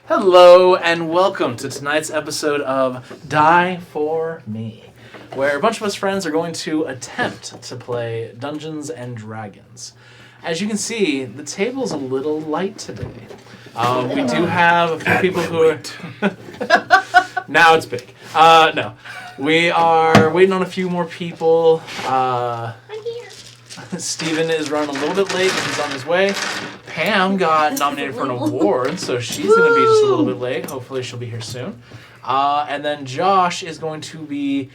Hello and welcome to tonight's episode of Die For Me, where a bunch of us friends are going to attempt to play Dungeons and Dragons. As you can see, the table's a little light today. We do have a few people who are... Now it's big. No. We are waiting on a few more people. Steven is running a little bit late, but he's on his way. Pam got nominated for an award, so she's going to be just a little bit late. Hopefully she'll be here soon. And then Josh is going to be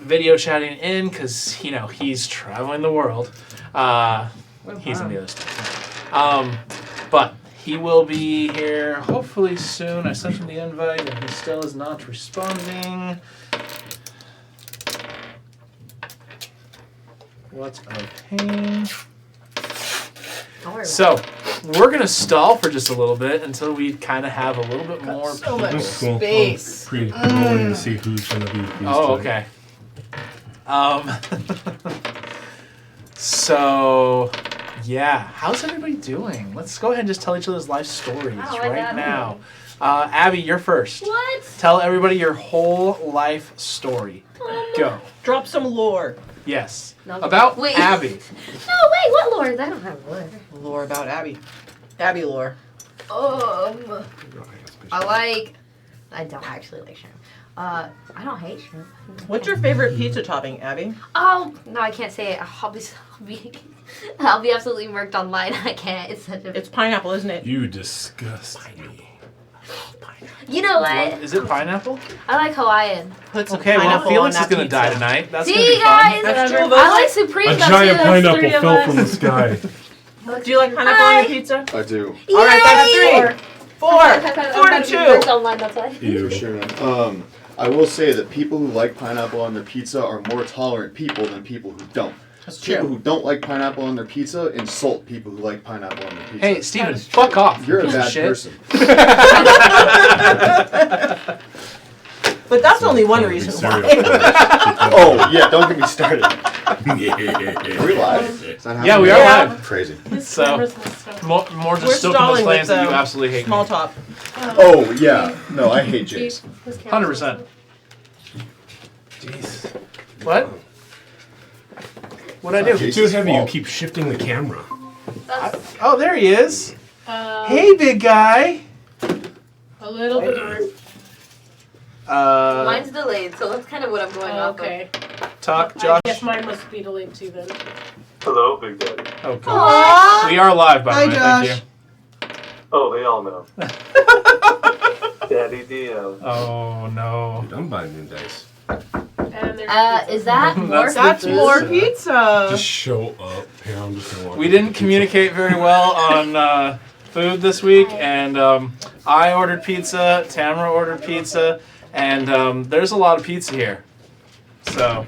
video chatting in because, you know, he's traveling the world. He's on the other side. But he will be here hopefully soon. I sent him the invite, and he still is not responding. What a pain. So, we're going to stall for just a little bit until we kind of have a little bit more so much people. space. We're going to see who's going to be. Oh, okay. So, yeah. How's everybody doing? Let's go ahead and just tell each other's life stories right now. Abby, you're first. What? Tell everybody your whole life story. Go. Drop some lore. Yes. No. About Wait. Abby. No, wait, what lore? I don't have lore. Lore about Abby. Abby lore. I don't actually like shrimp. I don't hate shrimp. What's your favorite pizza topping, Abby? Oh, no, I can't say it. I'll be absolutely murked online. I can't. It's such a... It's pineapple, isn't it? You disgust me. You know what? Is it pineapple? I like Hawaiian. Put some Okay, well, pineapple Felix on is that going to die pizza. tonight. That's See, going to be guys? fun. That's true. I like Supreme. A giant pineapple fell from the sky. Do you like pineapple on your pizza? I do. All right, that's 3. 4 to 2. Online, that's why. Ew. For sure. I will say that people who like pineapple on their pizza are more tolerant people than people who don't. That's People true. who don't like pineapple on their pizza insult people who like pineapple on their pizza. Hey, Steven, fuck off. You're a piece of bad shit. person. But that's only one reason Serial why. killer. Oh, yeah, don't get me started. Are we live? Is that Yeah, we are Yeah. live. Crazy. So, more We're just still stalling complains with that you absolutely hate small me. top. Oh, yeah. No, I hate Jace. 100%. Jeez. What? What'd I do? Jace. Too heavy. You fault. keep shifting the camera. Oh, there he is. Hey, big guy. A little bit worse. Mine's delayed, so that's kind of what I'm going off Okay. Talk, I Josh. guess mine must be delayed too then. Hello, Big Daddy. Oh, cool. Aww. We are live, by Hi, the way. Josh. Thank you. Oh, they all know. Daddy Dio. Oh, no. Dude, I'm buying new dice. And there's Is that more? That's Pizza. more pizza. Just show up. Here, I'm just gonna walk. We up didn't with the communicate very well on food this week, and I ordered pizza, Tamara ordered pizza, and there's a lot of pizza here. So,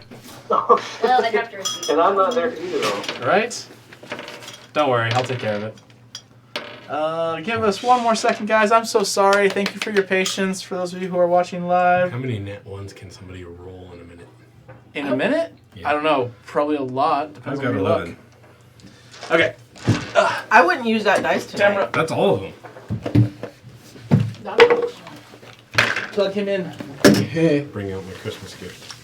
Well, they have to receive. And I'm not there to eat it all. right? Don't worry, I'll take care of it. Give us one more second, guys. I'm so sorry. Thank you for your patience, for those of you who are watching How live. many net ones can somebody roll in a minute? In a minute? Yeah. I don't know. Probably a lot. Depends I've on got your 11. luck. Okay. I wouldn't use that dice tonight. Tamara, That's all of them. plug him in. Bring out my Christmas gift.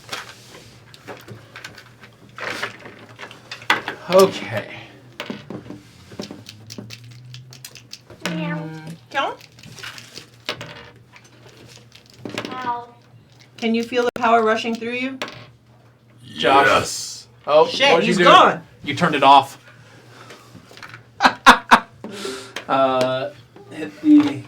Okay. Count? Can you feel the power rushing through you? Josh. Yes. Oh, Shit, what'd you he's do? gone. You turned it off. Hit the...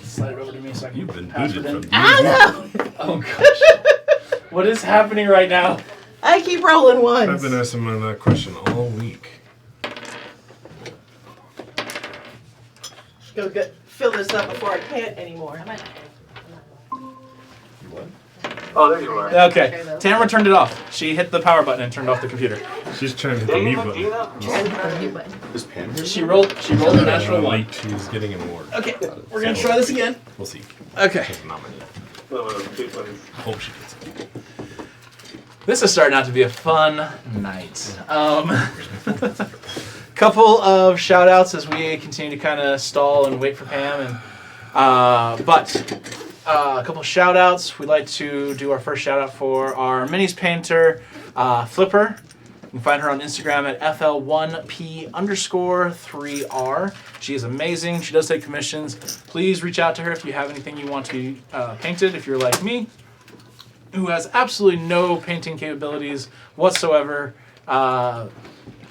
Slide it over to me so I can You've been password booted in. from No! Oh, gosh. What is happening right now? I keep rolling ones. I've been asking me that question all week. Go get, fill this up before I can't anymore. Oh, there you are. Okay. Tamara turned it off. She hit the power button and turned off the computer. She's trying to hit the mute button. Dina? Is Pam here? She rolled a natural one. Late, she's getting an award. Okay, we're gonna try this again. We'll see. Okay. She's nominated. Oh, I hope she gets it. This is starting out to be a fun night. couple of shout outs as we continue to kind of stall and wait for Pam. And but a couple of shout outs. We'd like to do our first shout out for our minis painter, Flipper. You can find her on Instagram at FL1P_3R. She is amazing. She does take commissions. Please reach out to her if you have anything you want to be painted. If you're like me, who has absolutely no painting capabilities whatsoever,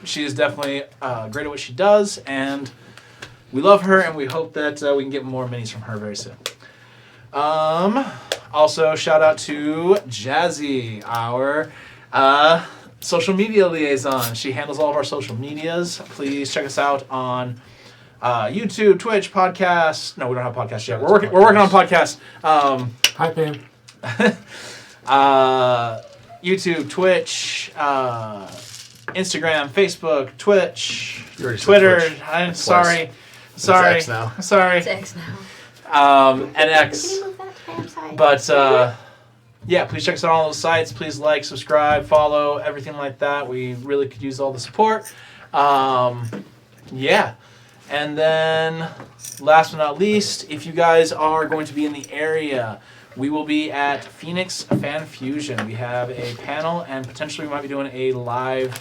she is definitely great at what she does, and we love her, and we hope that we can get more minis from her very soon. Also, shout out to Jazzy, our social media liaison. She handles all of our social medias. Please check us out on YouTube, Twitch, podcast. No, we don't have podcasts yet. We're working on podcasts. Hi, Pam. YouTube, Twitch, Instagram, Facebook, Twitch, You already said Twitter. Twitch. I'm Twice. sorry. It's X now. Sorry. It's X now. And X. Can you move that? I'm sorry. But yeah, please check us out on all those sites. Please like, subscribe, follow, everything like that. We really could use all the support. Yeah. And then last but not least, if you guys are going to be in the area, we will be at Phoenix Fan Fusion. We have a panel, and potentially we might be doing a live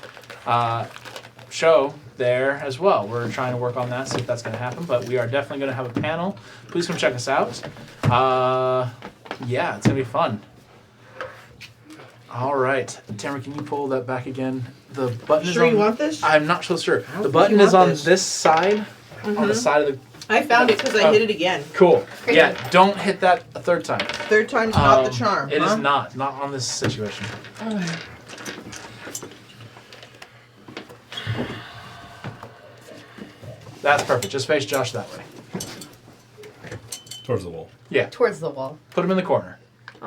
show there as well. We're trying to work on that, see if that's going to happen, but we are definitely going to have a panel. Please come check us out. Yeah, it's going to be fun. All right. Tamara, can you pull that back again? The button is Sure on... you want this? I'm not so sure. don't The think button you is want on this. this side, on the side of the... I found it because I Oh. hit it again. Cool. Yeah, don't hit that a third time. Third time's not the charm. It huh? is not on this situation. That's perfect. Just face Josh that way. Towards the wall. Yeah, Towards the wall. put him in the corner.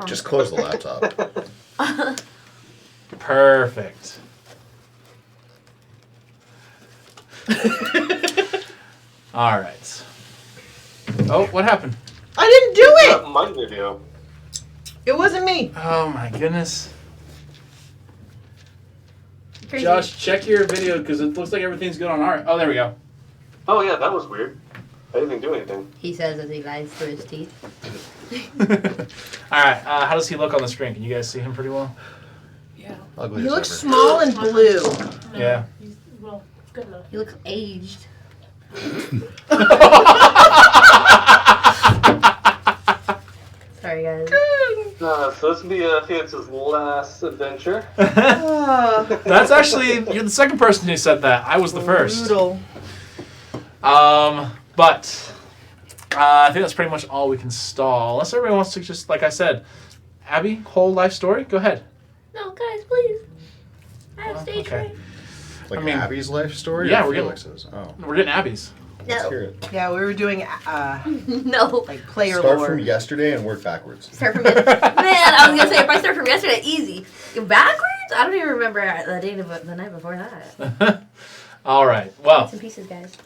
Just close the laptop. Perfect. All right. Oh, what happened? I didn't do it! My video. It wasn't me. Oh my goodness. Crazy. Josh, check your video because it looks like everything's good on our... Oh, there we go. Oh yeah, that was weird. I didn't do anything. He says as he lies through his teeth. All right, how does he look on the screen? Can you guys see him pretty well? Yeah. Ugly He as looks ever. small and blue. No, Yeah. Well, good enough. He looks aged. Sorry, guys. So this will be Felix's last adventure. That's actually, you're the second person who said that. I was the first. Brutal. But I think that's pretty much all we can stall. Unless everybody wants to just, like I said, Abby, whole life story? Go ahead. No, guys, please. I have stage okay. fright. Like I mean- Abby's life story? Yeah, or we're getting- Felix's? Oh. We're getting Abby's. Let's No. hear it. Yeah, we were doing No. like player Start lore. from yesterday and work backwards. Start from yesterday. Man, I was gonna say if I start from yesterday, easy. Backwards? I don't even remember the night before that. All right. Well, Some pieces, guys.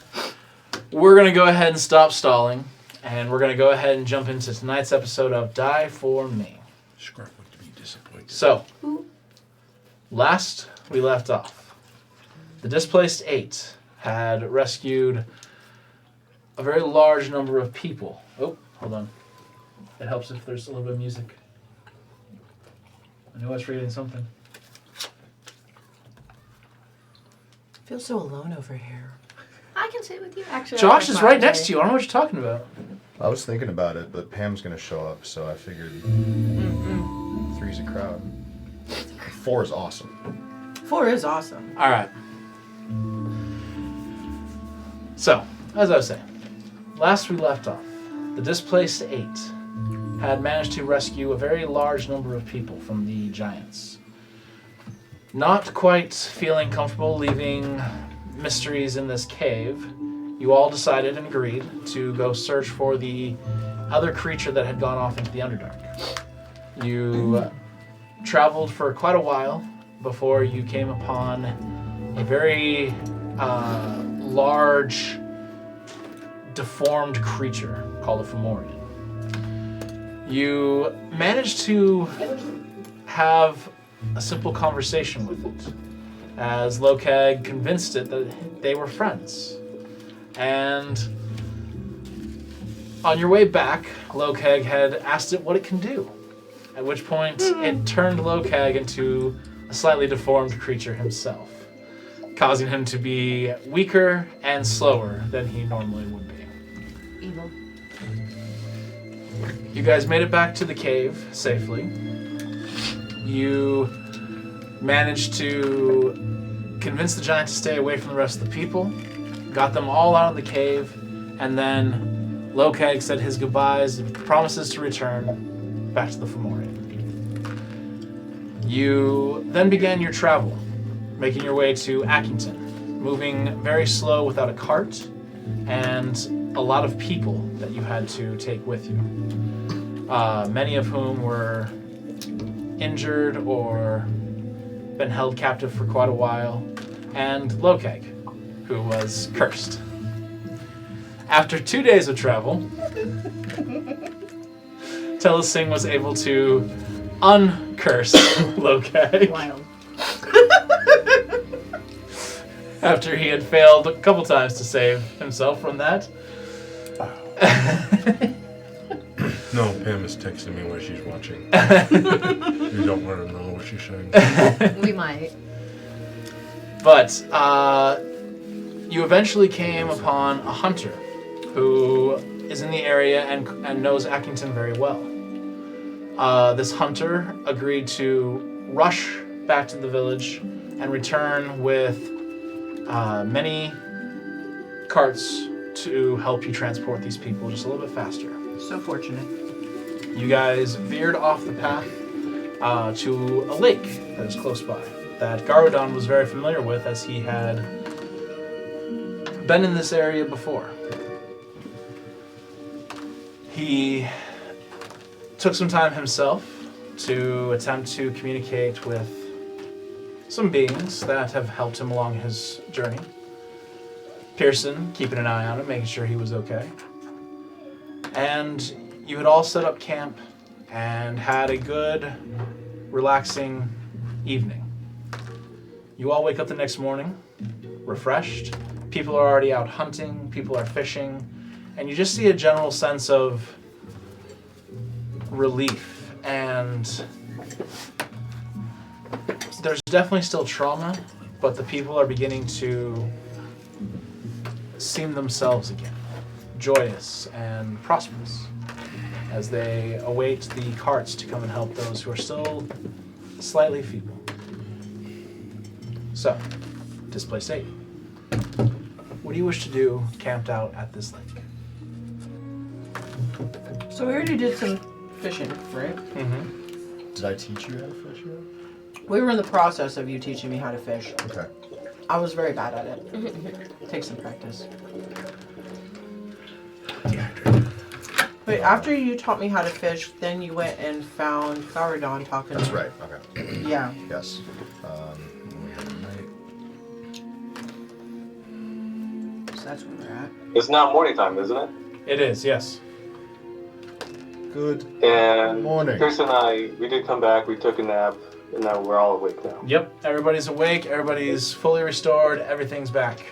we're going to go ahead and stop stalling. And we're going to go ahead and jump into tonight's episode of Die For Me. Scarf looked to be disappointed. So, last we left off, the Displaced 8 had rescued a very large number of people. Oh, hold on. It helps if there's a little bit of music. I knew I was forgetting something. I feel so alone over here. I can sit with you. Actually, Josh is right next to you. I don't know what you're talking about. I was thinking about it, but Pam's gonna show up, so I figured three's a crowd. 4 is awesome. 4 is awesome. All right. So, as I was saying, last we left off, the Displaced 8 had managed to rescue a very large number of people from the giants. Not quite feeling comfortable leaving mysteries in this cave, you all decided and agreed to go search for the other creature that had gone off into the Underdark. You traveled for quite a while before you came upon a very large, deformed creature called a Fomorian. You managed to have a simple conversation with it, as Lokag convinced it that they were friends. And on your way back, Lokag had asked it what it can do, at which point it turned Lokag into a slightly deformed creature himself, causing him to be weaker and slower than he normally would be. Evil. You guys made it back to the cave safely. You managed to convince the giant to stay away from the rest of the people, got them all out of the cave, and then Lokag said his goodbyes and promises to return back to the Fomorian. You then began your travel, making your way to Accrington, moving very slow without a cart, and a lot of people that you had to take with you. Many of whom were injured or been held captive for quite a while, and Lokag, who was cursed. After 2 days of travel, Telesing was able to uncurse Lokag. Wild. After he had failed a couple times to save himself from that. No, Pam is texting me while she's watching. You don't want to know what she's saying. We might. But you eventually came upon a hunter who is in the area and knows Accrington very well. This hunter agreed to rush back to the village and return with many carts to help you transport these people just a little bit faster. So fortunate. You guys veered off the path to a lake that is close by, that Garudon was very familiar with as he had been in this area before. He took some time himself to attempt to communicate with some beings that have helped him along his journey. Pearson keeping an eye on him, making sure he was okay. And you had all set up camp and had a good, relaxing evening. You all wake up the next morning, refreshed. People are already out hunting, people are fishing, and you just see a general sense of relief. And there's definitely still trauma, but the people are beginning to seem themselves again, joyous and prosperous, as they await the carts to come and help those who are still slightly feeble. So, displaced 8. What do you wish to do camped out at this lake? So we already did some fishing, right? Mm-hmm. Did I teach you how to fish yet? We were in the process of you teaching me how to fish. Okay. I was very bad at it. Take some practice. Wait, after you taught me how to fish, then you went and found Garudon talking. That's right. Okay. Yeah. Yes. So that's where we're at. It's now morning time, isn't it? It is, yes. Good And morning. Chris and I, we did come back, we took a nap, and now we're all awake now. Yep, everybody's awake, everybody's fully restored, everything's back.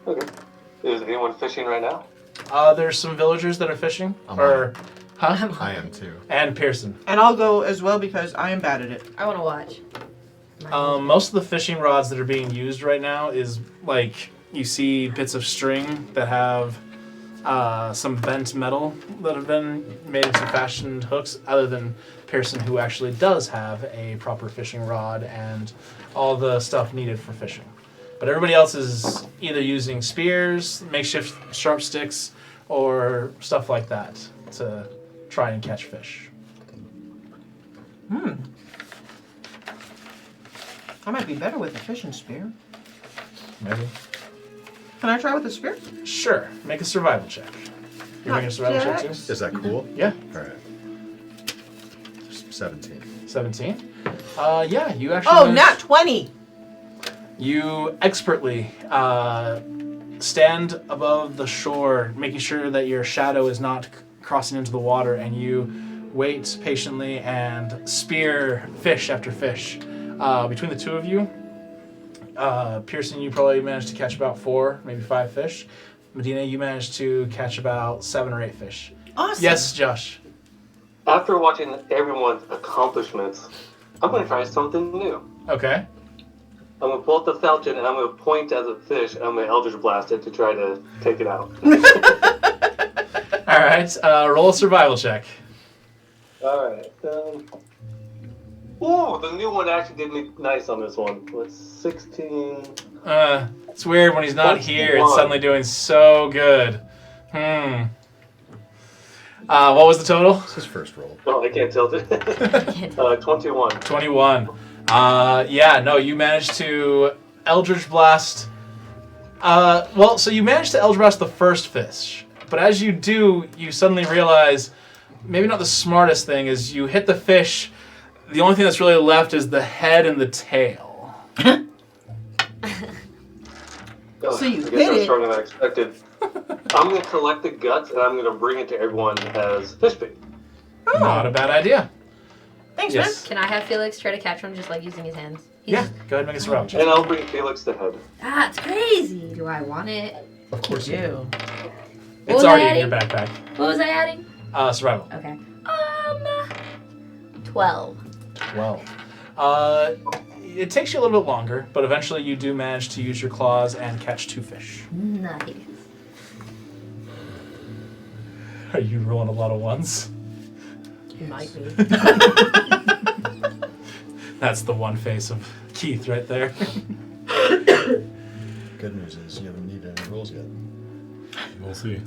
Okay. Is anyone fishing right now? There's some villagers that are fishing, I'm huh? I am too. And Pearson. And I'll go as well because I am bad at it. I want to watch. Most of the fishing rods that are being used right now is like you see bits of string that have some bent metal that have been made into fashioned hooks, other than Pearson, who actually does have a proper fishing rod and all the stuff needed for fishing. But everybody else is either using spears, makeshift sharp sticks, or stuff like that to try and catch fish. I might be better with a fishing spear. Maybe. Can I try with a spear? Sure. Make a survival check. You're making a survival check too? Is that cool? Yeah. All right. 17. 17. Yeah, you actually. Oh, managed- nat 20! You expertly stand above the shore, making sure that your shadow is not crossing into the water, and you wait patiently and spear fish after fish. Between the two of you, Pearson, you probably managed to catch about 4, maybe 5 fish. Medina, you managed to catch about 7 or 8 fish. Awesome. Yes, Josh. After watching everyone's accomplishments, I'm going to try something new. Okay. I'm going to pull up the falchion and I'm going to point at the fish and I'm going to Eldritch Blast it to try to take it out. All right. Roll a survival check. Alright. Oh, the new one actually did me nice on this one. What's 16? It's weird when he's not here. It's 21. suddenly doing so good. What was the total? It's his first roll. Well, I can't tilt it. 21. 21. Yeah, no, you managed to Eldritch Blast. So you managed to Eldritch Blast the first fish, but as you do, you suddenly realize maybe not the smartest thing is you hit the fish. The only thing that's really left is the head and the tail. So you I guess hit I'm it. stronger than I expected. I'm going to collect the guts and I'm going to bring it to everyone as fish bait. Not a bad idea. Thanks, Yes. Can I have Felix try to catch one just like using his hands? He's Yeah, go ahead and make a survival check. And I'll bring Felix the head. Ah, it's crazy. Do I want it? Of course you do. man. It's was already I in your backpack. What was I adding? Survival. Okay. 12. 12. It takes you a little bit longer, but eventually you do manage to use your claws and catch 2 fish. Nice. Are you rolling a lot of ones? You might be. That's the one face of Keith right there. Good news is you haven't needed any rolls yet. We'll see.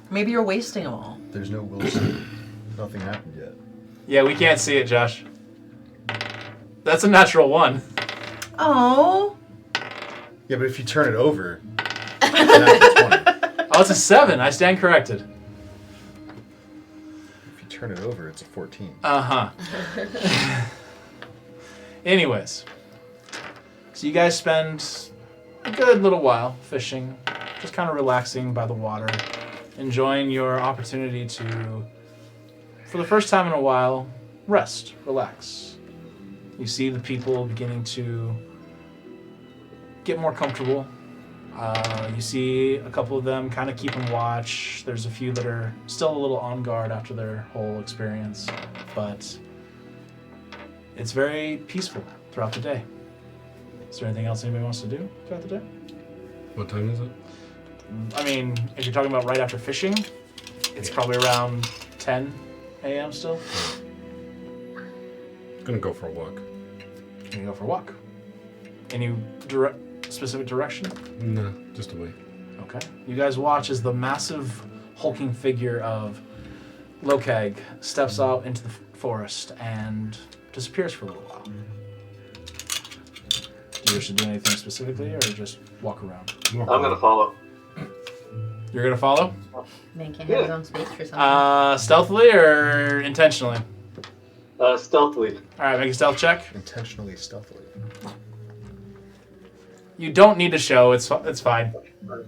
Maybe you're wasting them all. There's no will see. Nothing happened yet. Yeah, we can't see it, Josh. That's a natural 1. Oh. Yeah, but if you turn it over, that's 20. Oh, it's a 7. I stand corrected. If you turn it over, it's a 14. Uh-huh. Anyways. So you guys spend a good little while fishing, just kind of relaxing by the water, enjoying your opportunity to, for the first time in a while, rest, relax. You see the people beginning to get more comfortable. You see a couple of them kind of keeping watch. There's a few that are still a little on guard after their whole experience, but it's very peaceful throughout the day. Is there anything else anybody wants to do throughout the day? What time is it? I mean, if you're talking about right after fishing, it's probably around 10 a.m. still. Gonna go for a walk. You go for a walk. Any specific direction? Nah, just a wait. Okay. You guys watch as the massive hulking figure of Lokag steps out into the forest and disappears for a little while. Do you wish to do anything specifically or just walk around? I'm going to follow. You're going to follow? Man can't have his own space for something. Stealthily or intentionally? Stealthily. Alright, make a stealth check. Intentionally stealthily. You don't need to show, it's fine. You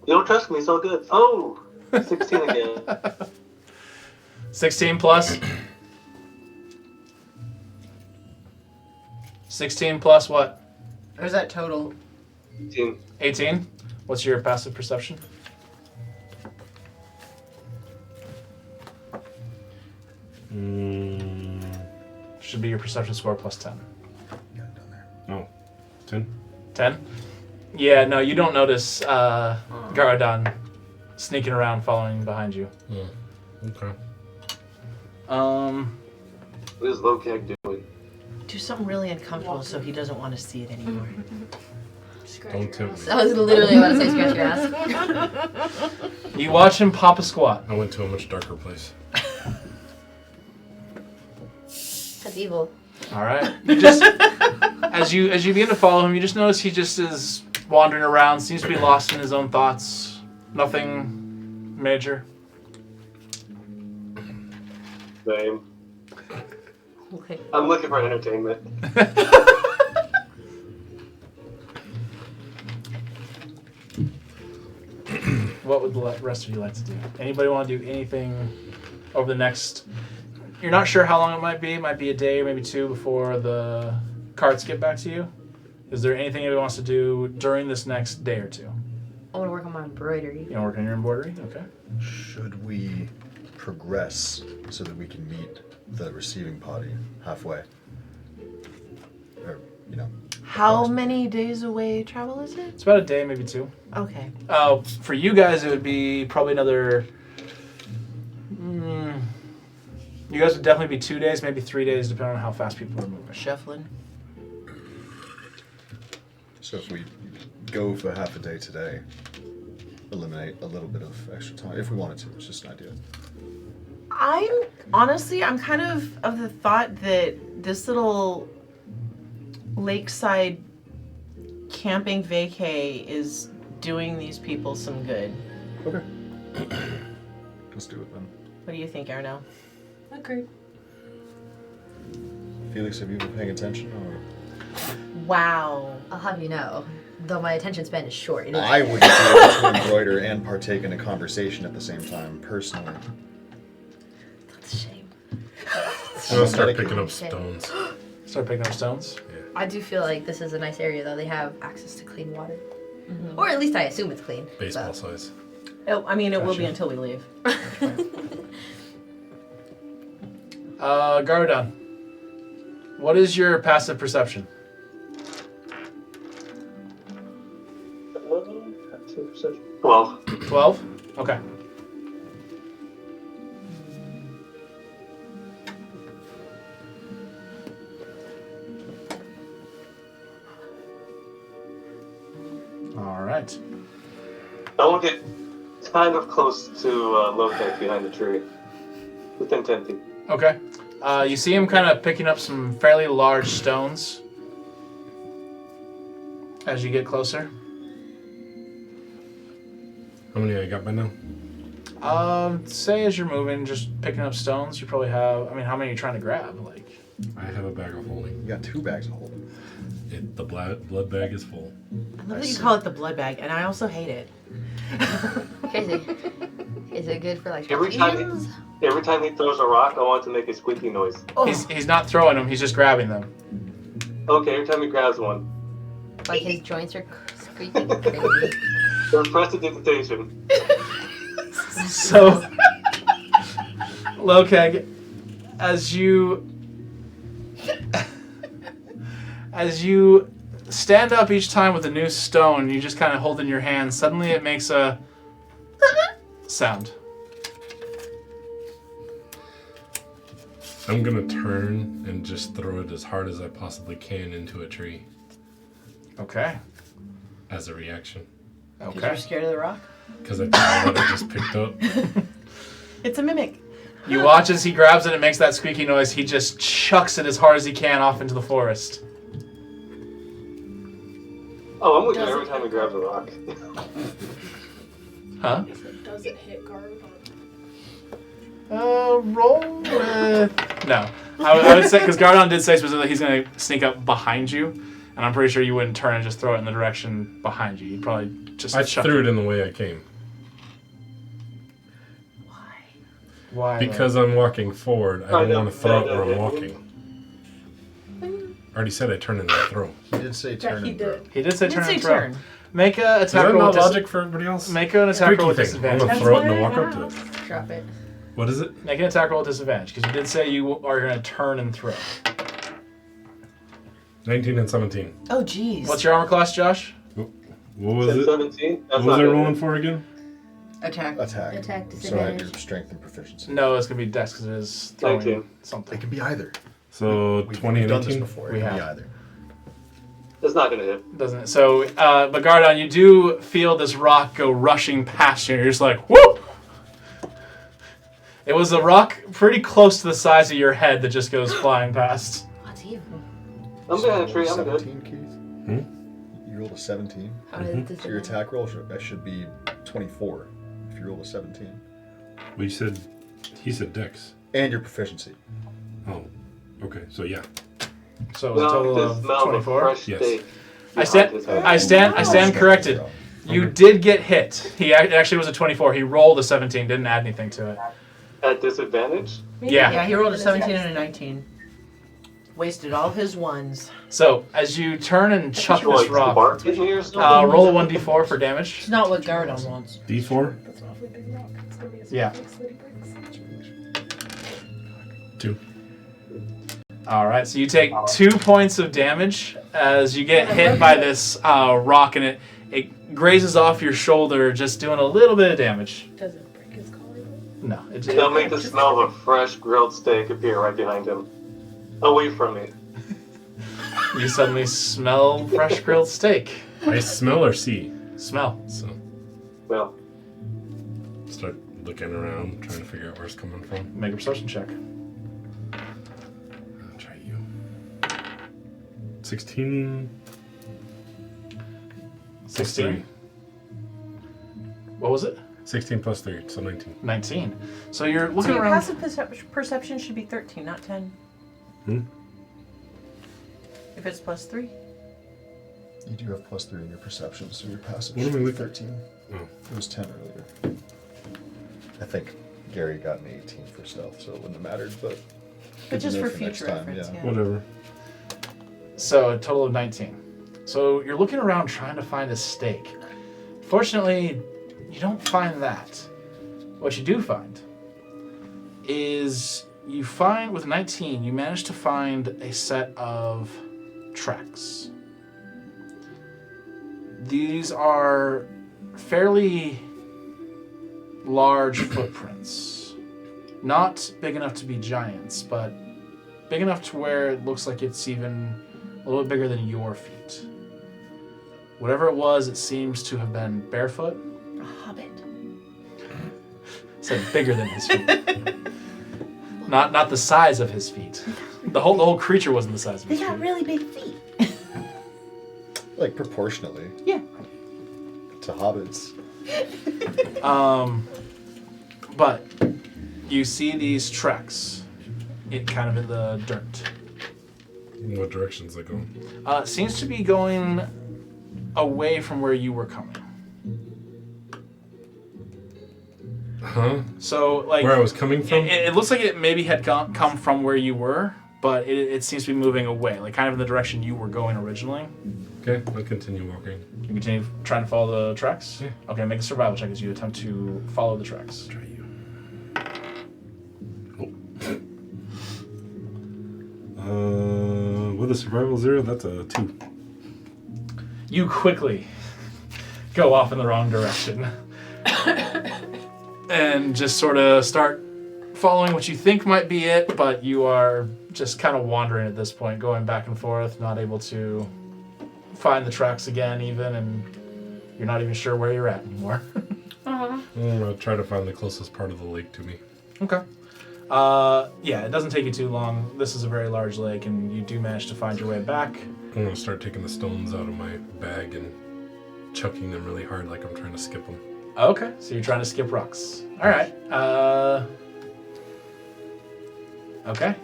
don't trust me, so good. Oh, 16 again. 16 plus? 16 plus what? Or is that total? 18. 18? What's your passive perception? Should be your perception score plus 10. Got it down there. Oh, 10? 10? Yeah, no, you don't notice Garadon sneaking around following behind you. Oh, okay. What is Lokag doing? Do something really uncomfortable so he doesn't want to see it anymore. Don't tempt me. I was literally about to say scratch your ass. You watch him pop a squat. I went to a much darker place. That's evil. All right. You just as you begin to follow him, you just notice he just is wandering around, seems to be lost in his own thoughts. Nothing major. Same. Okay. I'm looking for entertainment. What would the rest of you like to do? Anybody want to do anything over the next... You're not sure how long it might be. It might be a day, maybe 2 before the carts get back to you. Is there anything anybody wants to do during this next day or two? I want to work on my embroidery. You want to work on your embroidery? Okay. Should we progress so that we can meet the receiving party halfway? Or, you know. How many days away travel is it? It's about a day, maybe two. Okay. For you guys, it would be probably another. You guys would definitely be 2 days, maybe 3 days, depending on how fast people are moving. Shuffling. So if we go for half a day today, eliminate a little bit of extra time, if we wanted to. It's just an idea. I'm kind of the thought that this little lakeside camping vacay is doing these people some good. Okay. Let's do it then. What do you think, Arno? Agreed. Felix, have you been paying attention? Or? Wow. I'll have you know, though my attention span is short. It is I would be able to embroider and partake in a conversation at the same time, personally. That's a shame. I'm gonna start picking up stones. Start picking up stones? I do feel like this is a nice area, though. They have access to clean water. Mm-hmm. Or at least I assume it's clean. Baseball size. It will be Gotcha. until we leave. Gardon, what is your passive perception? 12. 12? Okay. All right. I want to get kind of close to Lopez behind the tree. Within 10 feet. Okay. You see him kind of picking up some fairly large stones as you get closer. How many I got by now? Say as you're moving, just picking up stones, you probably have. I mean, how many are you trying to grab? Like, I have a bag of holding. You got 2 bags of holding. The blood bag is full. I love that you call it the blood bag, and I also hate it. Crazy. Is it good for like Every time he throws a rock, I want to make a squeaky noise. Oh. he's not throwing them; he's just grabbing them. Okay, every time he grabs one. Like his joints are squeaking crazy. There's prestidigitation. So, Lokeg, as you stand up each time with a new stone, you just kind of hold in your hand. Suddenly, it makes a sound. I'm gonna turn and just throw it as hard as I possibly can into a tree Okay. as a reaction. Because Okay. you're scared of the rock? Because I thought what I just picked up. It's a mimic. You watch as he grabs it and makes that squeaky noise. He just chucks it as hard as he can off into the forest. Oh, I'm with you every time he grabs a rock. Huh? If it doesn't hit guard Roll with... No. I would say, because Gardon did say specifically he's going to sneak up behind you, and I'm pretty sure you wouldn't turn and just throw it in the direction behind you. You'd probably just I chuck threw it in the way I came. Why? Because I'm walking forward, I don't know. want to throw it No, where no, I'm no. walking. I already said I turn and then throw. He did say turn he and throw. did. He did say Did turn say and throw. turn. Make a Is attack that roll not with logic for everybody else? Make an attack roll with Squeaky thing. I'm disadvantage. gonna That's throw it and why then I walk up to it. Drop it. What is it? Make an attack roll with disadvantage, because you did say you are going to turn and throw. 19 and 17. Oh, jeez. What's your armor class, Josh? What was it? 17? That's What was not I good. rolling for again? Attack. Attack. Attack So add your disadvantage. strength and proficiency. No, it's going to be dex, because it is throwing 19. It something. can be either. So We've 20 and done this 18? before. We It can be have. either. That's not gonna hit. Doesn't it? So, but Gardon, you do feel this rock go rushing past you. You're just like, whoop! It was a rock pretty close to the size of your head that just goes flying past. What's evil? I'm behind the tree, I'm good. 17, Keith? You rolled a 17. How is this? So your attack roll should be 24 if you roll a 17. Well, he said dex. And your proficiency. Oh, okay. So yeah. So, it was a No, total the of smell of a 24. fresh Yes. steak. I stand corrected. You did get hit. It actually was a 24. He rolled a 17, didn't add anything to it. At disadvantage? Yeah. Yeah, he rolled a 17 and a 19. Wasted all his ones. So, as you turn and chuck You like this rock, bark hitting me or something? roll a 1d4 for damage. It's not what Garadon wants. D4? That's an awfully big rock. It's gonna be a Yeah. big slitty bricks. 2. Alright, so you take 2 points of damage as you get hit by this rock, and it grazes off your shoulder, just doing a little bit of damage. Does it break his collarbone? No, it They'll make the smell of a fresh grilled steak appear right behind him. Away from me. you suddenly smell fresh grilled steak. I smell or see. Smell. So, Well, start looking around, trying to figure out where it's coming from. Make a perception check. I'll try you. 16. 16. What was it? 16 plus 3, so 19. 19. So you're So looking your around. passive perception should be 13, not 10. If it's plus 3. You do have +3 in your perception, so your passive What should do we be look at? 13. Oh. It was 10 earlier. I think Gary got an 18 for stealth, so it wouldn't have mattered, but... But just know for next future time, reference, yeah. Whatever. So a total of 19. So you're looking around trying to find a steak. Fortunately, you don't find that. What you do find is you find, with 19, you manage to find a set of tracks. These are fairly large footprints. Not big enough to be giants, but big enough to where it looks like it's even a little bit bigger than your feet. Whatever it was, it seems to have been barefoot. A hobbit. Said bigger than his feet. Not the size of his feet. The whole creature wasn't the size of They his got feet. really big feet. Like, proportionally. Yeah. To hobbits. But you see these tracks, kind of in the dirt. In what directions they go? It seems to be going away from where you were coming. Huh? So, like, Where I was coming from? it looks like it maybe had come from where you were, but it seems to be moving away, like kind of in the direction you were going originally. Okay, I'll continue walking. You continue trying to follow the tracks? Yeah. Okay, make a survival check as you attempt to follow the tracks. Try you. With a survival 0, that's a 2. You quickly go off in the wrong direction and just sort of start following what you think might be it, but you are just kind of wandering at this point, going back and forth, not able to find the tracks again even, and you're not even sure where you're at anymore. I'll try to find the closest part of the lake to me. Okay. Yeah, it doesn't take you too long. This is a very large lake, and you do manage to find your way back. I'm going to start taking the stones out of my bag and chucking them really hard like I'm trying to skip them. Okay, so you're trying to skip rocks. All right. Okay.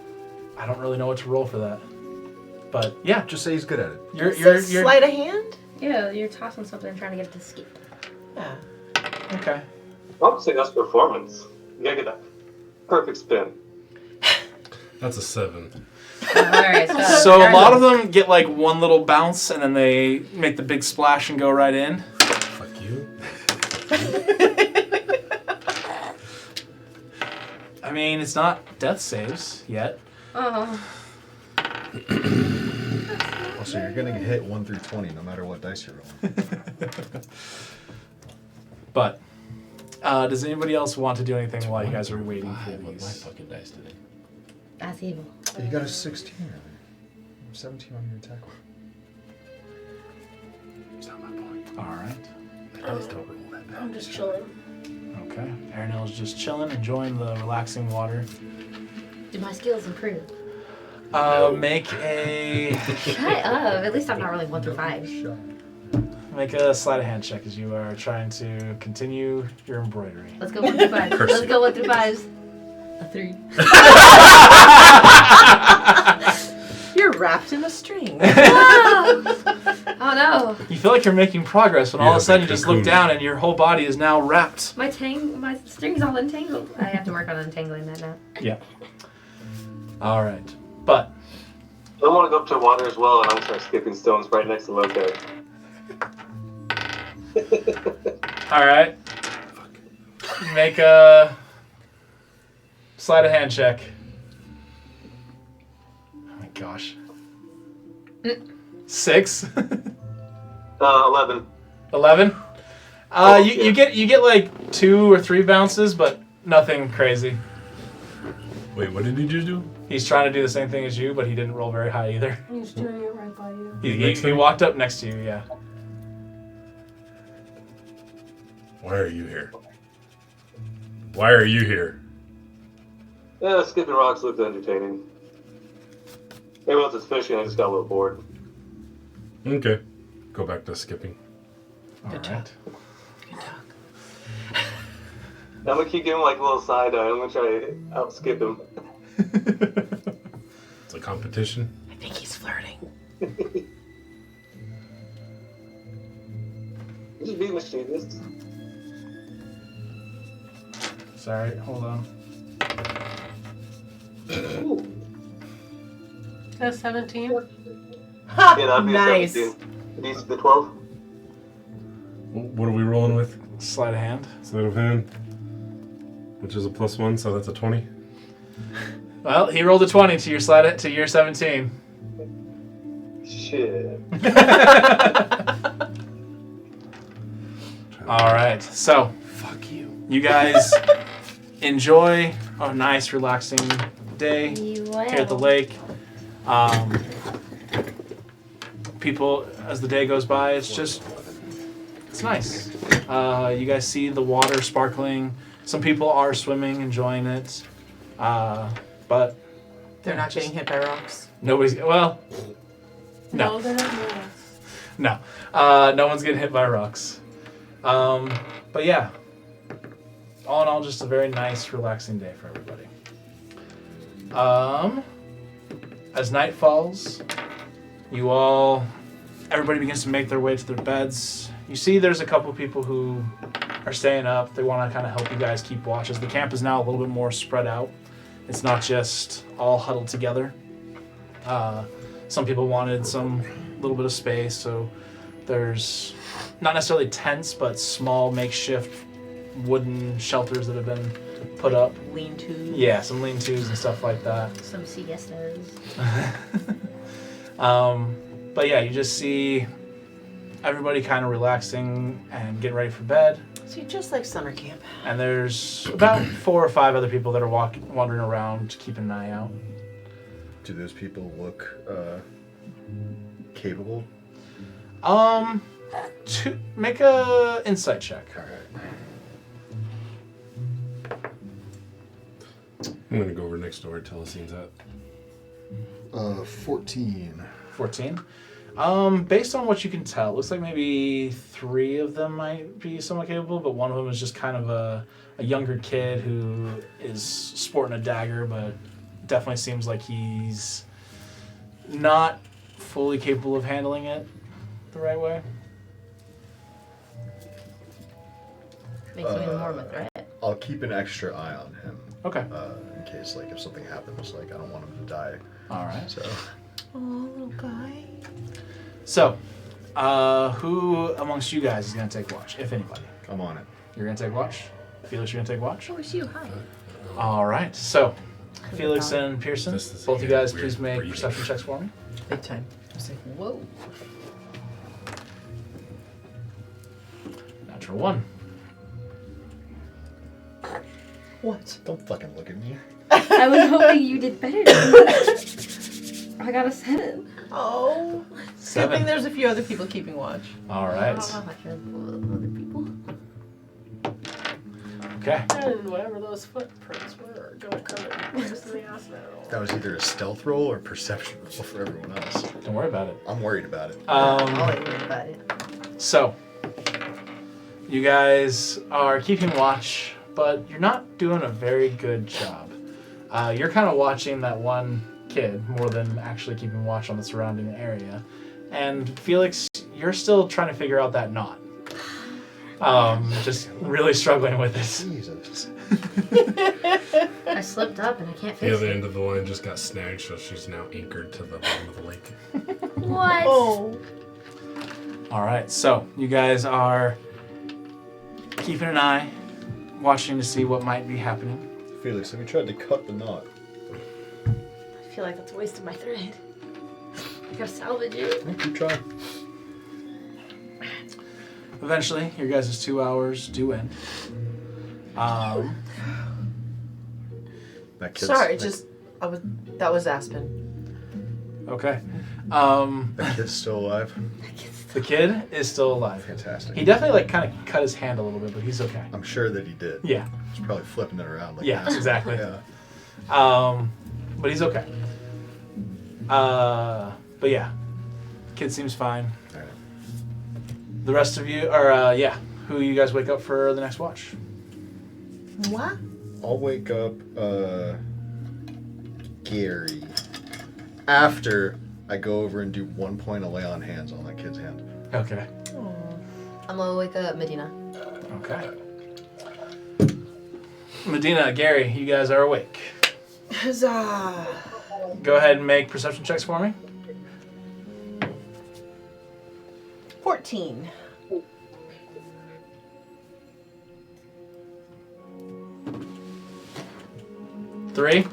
I don't really know what to roll for that, but yeah, Just say he's good at it. you're Sleight of hand? Yeah, you're tossing something trying to get it to skip. Yeah. okay. I would say that's performance. You gotta get that perfect spin. That's a 7. Alright, So a lot of them get like one little bounce, and then they make the big splash and go right in. Fuck you. I mean, it's not death saves yet. Oh. Oh, so you're gonna hit 1 through 20 no matter what dice you're rolling. But does anybody else want to do anything while you guys are waiting for With my these? fucking dice today. That's evil. You got a 16 earlier. 17 on your attack roll. It's not my point. All right. My dice don't roll that bad. I'm just chilling. Okay. Aranel's just chilling, enjoying the relaxing water. Do my skills improve? Make a Shut up. At least I'm not rolling 1 through 5. make a sleight of hand check as you are trying to continue your embroidery. Let's go 1 through 5. Curse Let's you. go 1 through 5. A 3. You're wrapped in a string. Oh no. You feel like you're making progress when all Yeah, of a sudden you like just look cocoon. down and your whole body is now wrapped. My string's all entangled. I have to work on untangling that now. Yeah. All right. But I want to go up to water as well, and I'm gonna start skipping stones right next to Loki. All right. Make a sleight of hand check. Oh my gosh. 6. 11. 11. Oh, you get like 2 or 3 bounces, but nothing crazy. Wait, what did he just do? He's trying to do the same thing as you, but he didn't roll very high either. He's doing it right by you. He walked up next to you, yeah. Why are you here? Why are you here? Yeah, skipping rocks looked entertaining. Maybe once it's fishing, I just got a little bored. Okay. Go back to skipping. All right. Good talk. I'm gonna keep giving like a little side eye. I'm gonna try to outskip him. It's a competition. I think he's flirting. Just be mischievous. Sorry, hold on. Ooh. That's 17. Ha! Yeah, that'd be Nice. a 17. These the 12. What are we rolling with? Sleight of hand. Sleight of hand. Which is a +1, so that's a 20. Well, he rolled a 20 to your to your 17. Shit. All right, so Fuck you. you guys enjoy a nice, relaxing day You here at the lake. People, as the day goes by, it's nice. You guys see the water sparkling. Some people are swimming, enjoying it, but They're not getting hit by rocks. nobody's. Well, No, no, they're not nice. no, no one's getting hit by rocks. But yeah, all in all, just a very nice, relaxing day for everybody. As night falls, everybody begins to make their way to their beds. You see there's a couple people who are staying up. They want to kind of help you guys keep watch, as the camp is now a little bit more spread out. It's not just all huddled together. Some people wanted some little bit of space, so there's not necessarily tents, but small makeshift wooden shelters that have been put up. Lean-to. Yeah, some lean-tos and stuff like that. Some siestas. But yeah, you just see everybody kind of relaxing and getting ready for bed. See, just like summer camp. And there's about 4 or 5 other people that are wandering around, keeping an eye out. Do those people look capable? To make a insight check. All right. I'm gonna go over next door and tell Asim's that. 14. 14. Based on what you can tell, it looks like maybe 3 of them might be somewhat capable, but one of them is just kind of a younger kid who is sporting a dagger, but definitely seems like he's not fully capable of handling it the right way. Makes me even more of a threat. I'll keep an extra eye on him. Okay. In case, like, if something happens, like, I don't want him to die. All right. So, Oh, little guy. So, who amongst you guys is going to take watch, if anybody? I'm on it. You're going to take watch? Felix, you're going to take watch? Oh, it's you. Hi. All right. So, Felix and Pearson, This is both of you guys, weird please make breathing. perception checks for me. Big time. I was like, whoa. Natural 1. What? Don't fucking look at me. I was hoping you did better than me. I got a 7. Oh. Good 7. thing there's a few other people keeping watch. All right. I can't pull other people. Okay. And whatever those footprints were are gonna come and bite us in the ass now. That was either a stealth roll or perception roll for everyone else. Don't worry about it. I'm worried about it. I'll let you worry about it. So, you guys are keeping watch, but you're not doing a very good job. You're kind of watching that one kid more than actually keeping watch on the surrounding area. And Felix, you're still trying to figure out that knot. Just really struggling with it. Jesus. I I slipped up and I can't The fix other it. end of the line just got snagged, so she's now anchored to the bottom of the lake. What? Oh. All right, so you guys are keeping an eye, watching to see what might be happening. Felix, have you tried to cut the knot? I feel like that's a waste of my thread. I gotta salvage it. Yeah, keep trying. Eventually, your guys' 2 hours do end. That kid's, Sorry, that, that was Aspen. Okay. that kid's still alive. The kid is still alive. Fantastic. He definitely kind of cut his hand a little bit, but he's okay. I'm sure that he did. Yeah. He's probably flipping it around like Yeah, that. exactly. Yeah. But he's okay. But yeah, kid seems fine. All right. The rest of you are, who you guys wake up for the next watch? What? I'll wake up Gary after I go over and do 1 point of lay on hands on that kid's hand. Okay. I'm gonna wake up Medina. Okay. Medina, Gary, you guys are awake. Huzzah! Go ahead and make perception checks for me. 14. Three,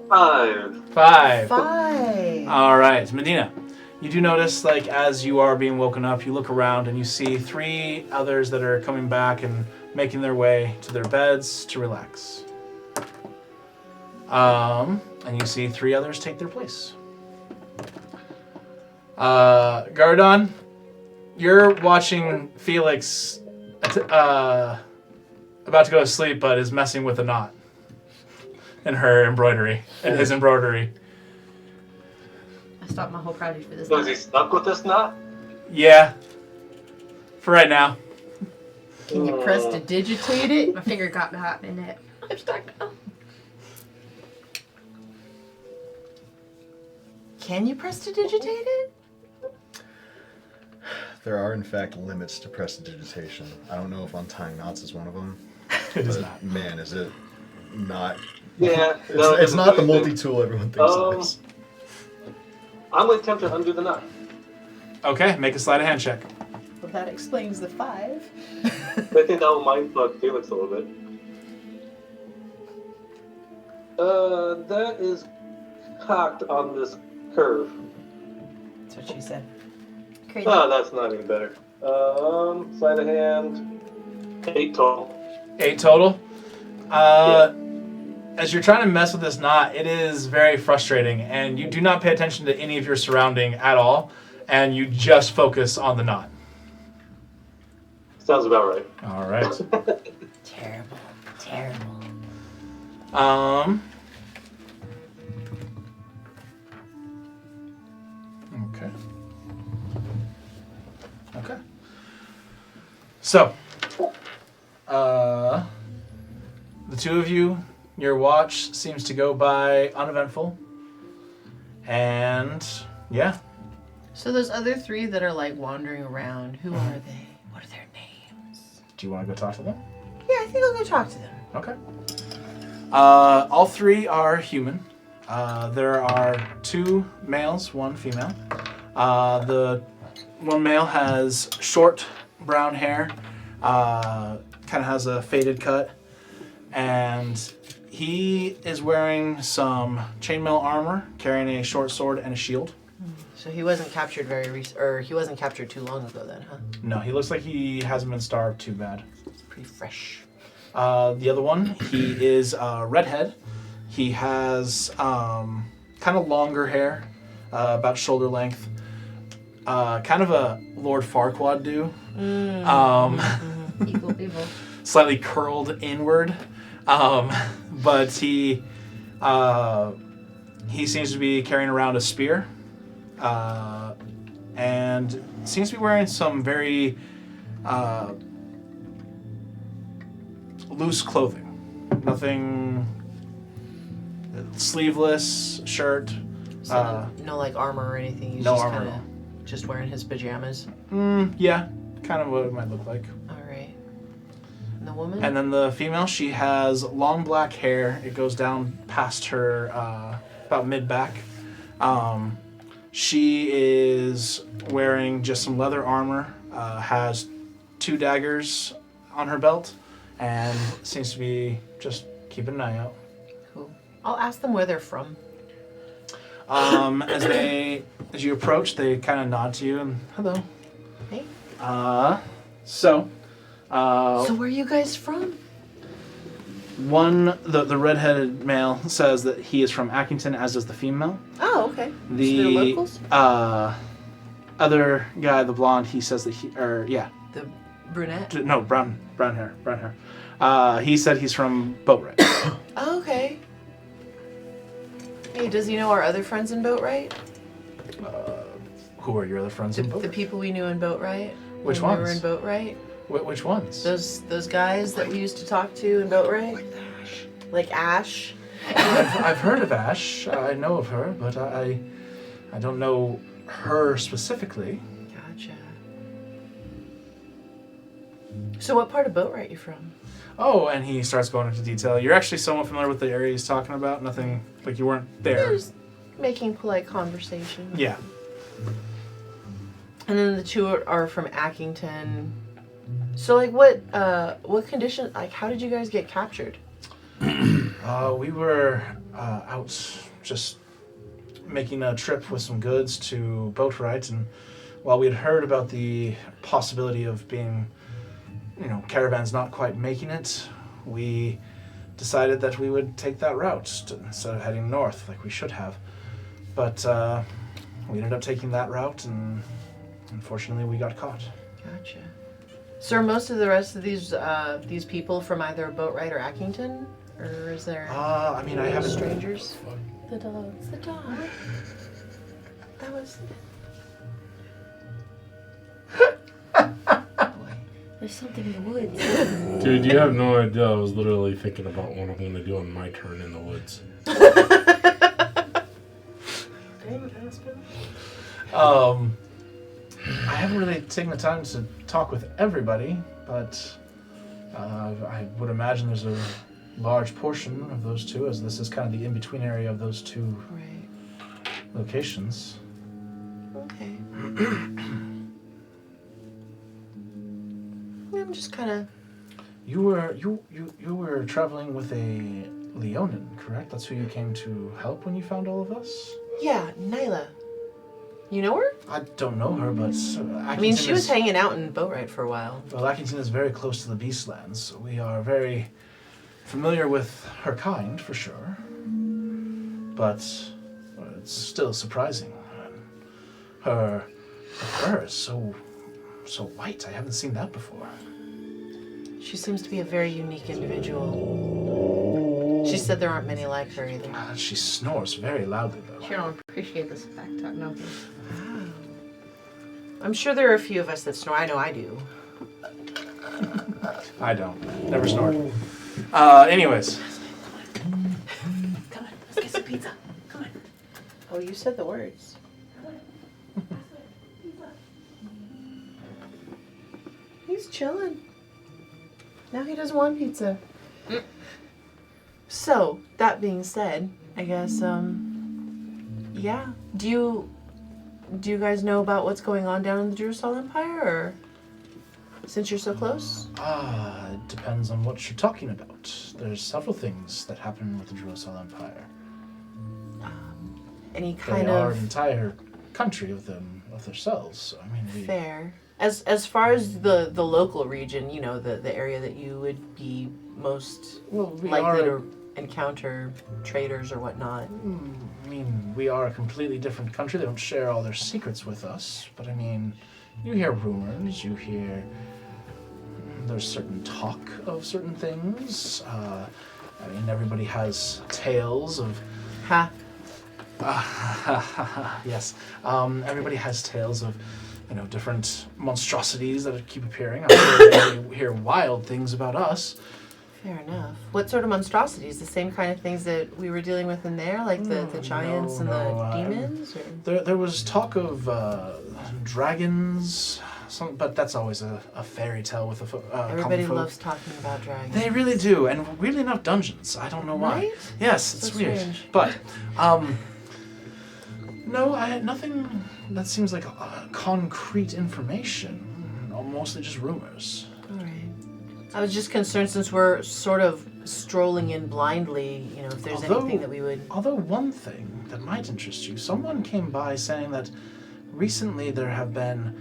5. five. 5. All right, Medina. You do notice, like, as you are being woken up, you look around and you see 3 others that are coming back and making their way to their beds to relax. And you see 3 others take their place. Gardon, you're watching Felix about to go to sleep, but is messing with a knot in her embroidery, in his embroidery. I stopped my whole project for this. So is he stuck with this knot? Yeah. For right now. Can you press to digitate it? My finger got hot in it. I'm stuck now. Can you press to digitate it? There are, in fact, limits to prestidigitation. I don't know if untying knots is one of them. It is But not. man, is it not? Yeah. It's not the multi-tool everyone thinks it is. I'm going to attempt to undo the knot. Okay, make a sleight of hand check. Well, that explains the 5. I think that will mindfuck Felix a little bit. That is cocked on this curve. That's what she said. Crazy. Oh, that's not any better. Sleight of hand. 8 total. 8 total. As you're trying to mess with this knot, it is very frustrating, and you do not pay attention to any of your surrounding at all, and you just focus on the knot. Sounds about right. All right. Terrible. Terrible. Okay. Okay. So, the 2 of you, your watch seems to go by uneventful. And, yeah. So those other 3 that are like wandering around, who are they? What are their names? Do you want to go talk to them? Yeah, I think I'll go talk to them. Okay. All 3 are human. There are 2 males, 1 female. The one male has short brown hair, kind of has a faded cut, and he is wearing some chainmail armor, carrying a short sword and a shield. So he wasn't captured he wasn't captured too long ago then, huh? No, he looks like he hasn't been starved too bad. It's pretty fresh. The other one, he is redhead. He has kind of longer hair, about shoulder length. Kind of a Lord Farquaad do. Equal people. Slightly curled inward. But he seems to be carrying around a spear. And seems to be wearing some very loose clothing. Nothing sleeveless shirt. So no like armor or anything. He's No just armor at kinda all. just wearing his pajamas. Yeah, kind of what it might look like. All right. And the woman? And then the female, she has long black hair. It goes down past her about mid-back. She is wearing just some leather armor, has 2 daggers on her belt, and seems to be just keeping an eye out. Cool. I'll ask them where they're from. As you approach, they kind of nod to you and hello. Hey. So where are you guys from? the redheaded male says that he is from Accrington, as does the female. Oh, okay. So they're The locals? other guy, the blonde, he says that The brunette? no, brown hair. He said he's from Boatwright. Oh, okay. Hey, does he know our other friends in Boatwright? Who are your other friends in The Boatwright? people we knew in Boatwright? Which when ones? we were in Boatwright? Which ones? Those guys that we used to talk to in Boatwright? Like Ash? I've heard of Ash. I know of her, but I don't know her specifically. Gotcha. So what part of Boatwright you from? Oh, and he starts going into detail. You're actually somewhat familiar with the area he's talking about. Nothing like you weren't there. Just making polite conversation. Yeah. And then the 2 are from Accrington. So like what condition, like how did you guys get captured? We were out just making a trip with some goods to Boatwright, and while we had heard about the possibility of being, caravans not quite making it, we decided that we would take that route instead of heading north like we should have. But we ended up taking that route, and unfortunately we got caught. Gotcha. So are most of the rest of these people from either Boatwright or Accrington? Or is there I haven't... strangers? The dog. It's the dog. That was... There's something in the woods. Dude, you have no idea. I was literally thinking about what I'm going to do on my turn in the woods. Damn, Aspen. I haven't really taken the time to talk with everybody, but I would imagine there's a large portion of those 2, as this is kind of the in-between area of those 2 Right. locations. Okay. I'm just kind of... You were traveling with a Leonin, correct? That's who you came to help when you found all of us? Yeah, Nyla. You know her? I don't know her, but I mean, she was hanging out in Boatwright for a while. Well, Accrington is very close to the Beastlands, so we are very familiar with her kind, for sure. But it's still surprising. Her fur is so white. I haven't seen that before. She seems to be a very unique individual. She said there aren't many like her either. She snores very loudly, though. You don't appreciate this fact, no. I'm sure there are a few of us that snore. I know I do. I don't. Never snored. Anyways. Come on, let's get some pizza. Come on. Oh, you said the words. He's chilling. Now he doesn't want pizza. So, that being said, I guess, yeah. Do you guys know about what's going on down in the Jerusalem Empire, or since you're so close? It depends on what you're talking about. There's several things that happen with the Jerusalem Empire. Any kind They are an of entire country of themselves. So, I mean, fair? As far as the local region, the area that you would be most we likely are. to encounter traders or whatnot. I mean, we are a completely different country. They don't share all their secrets with us. But I mean, you hear rumors. You hear there's certain talk of certain things. I mean, everybody has tales of. Ha. Yes. Everybody has tales of, different monstrosities that keep appearing. I'm sure they hear wild things about us. Fair enough. What sort of monstrosities? The same kind of things that we were dealing with in there, like the giants and the demons? Or? There was talk of dragons, but that's always a fairy tale with Everybody common folk. loves talking about dragons. They really do, and weirdly enough, dungeons. I don't know why. Right? Yes, it's So weird. strange. But, no, nothing that seems like concrete information. Mostly just rumors. All right. I was just concerned since we're sort of strolling in blindly, you know, if there's anything that we would... Although one thing that might interest you, someone came by saying that recently there have been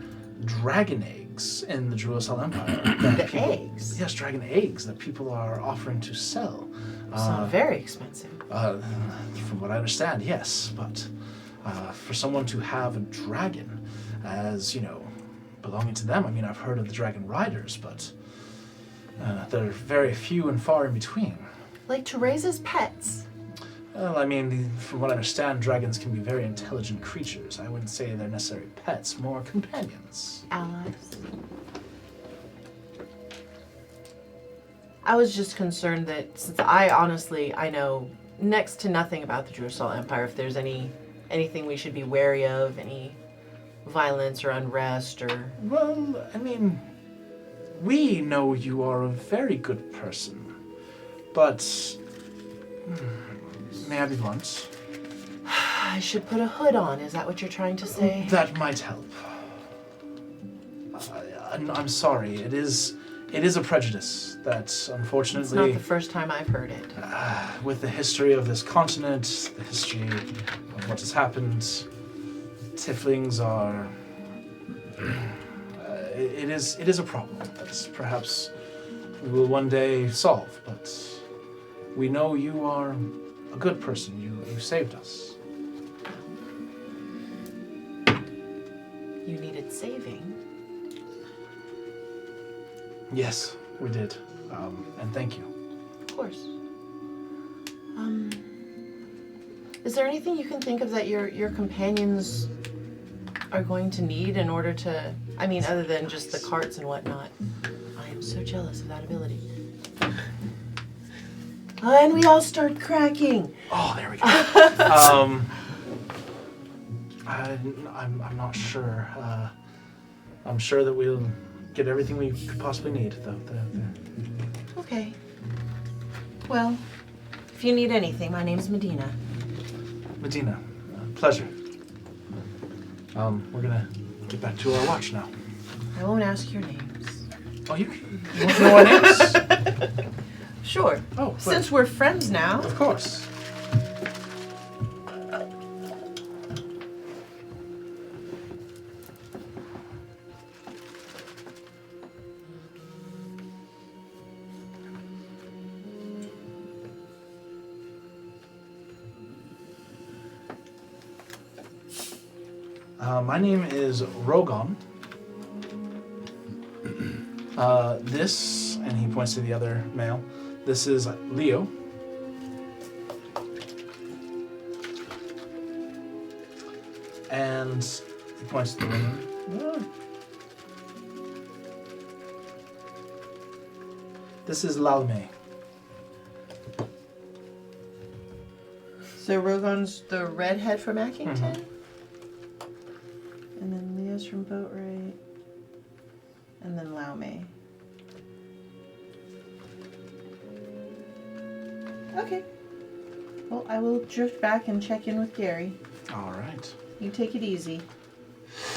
dragon eggs in the Jerusalem Empire. The eggs? Yes, dragon eggs that people are offering to sell. Sound very expensive. From what I understand, yes, but for someone to have a dragon as, you know, belonging to them, I mean, I've heard of the dragon riders, but they're very few and far in between. Like to raise as pets. Well, I mean, from what I understand, dragons can be very intelligent creatures. I wouldn't say they're necessarily pets, more companions. Allies. I was just concerned that since I know next to nothing about the Jerusalem Empire, if there's anything we should be wary of, any violence or unrest or... Well, I mean, we know you are a very good person, but may I be blunt? I should put a hood on, is that what you're trying to say? That might help. I'm sorry, it is a prejudice that unfortunately... It's not the first time I've heard it. With the history of this continent, the history of what has happened, Tieflings are... it is a problem that perhaps we will one day solve, but we know you are a good person. You saved us. You needed saving. Yes, we did. And thank you. Of course. Is there anything you can think of that your companions are going to need in order to, I mean, other than just the carts and whatnot? I am so jealous of that ability. And we all start cracking. Oh, there we go. I'm not sure. I'm sure that we'll get everything we could possibly need, though. Okay. Well, if you need anything, my name's Medina. Medina, pleasure. We're gonna get back to our watch now. I won't ask your names. Oh, you want to know our names? Sure. Oh, Since we're friends now. of course. My name is Rogon. This, and he points to the other male, this is Leo. And he points to the woman. This is Lalme. So Rogon's the redhead from Ackington? And then Leo's from Boatwright. And then Laume. Okay. Well, I will drift back and check in with Gary. All right. You take it easy.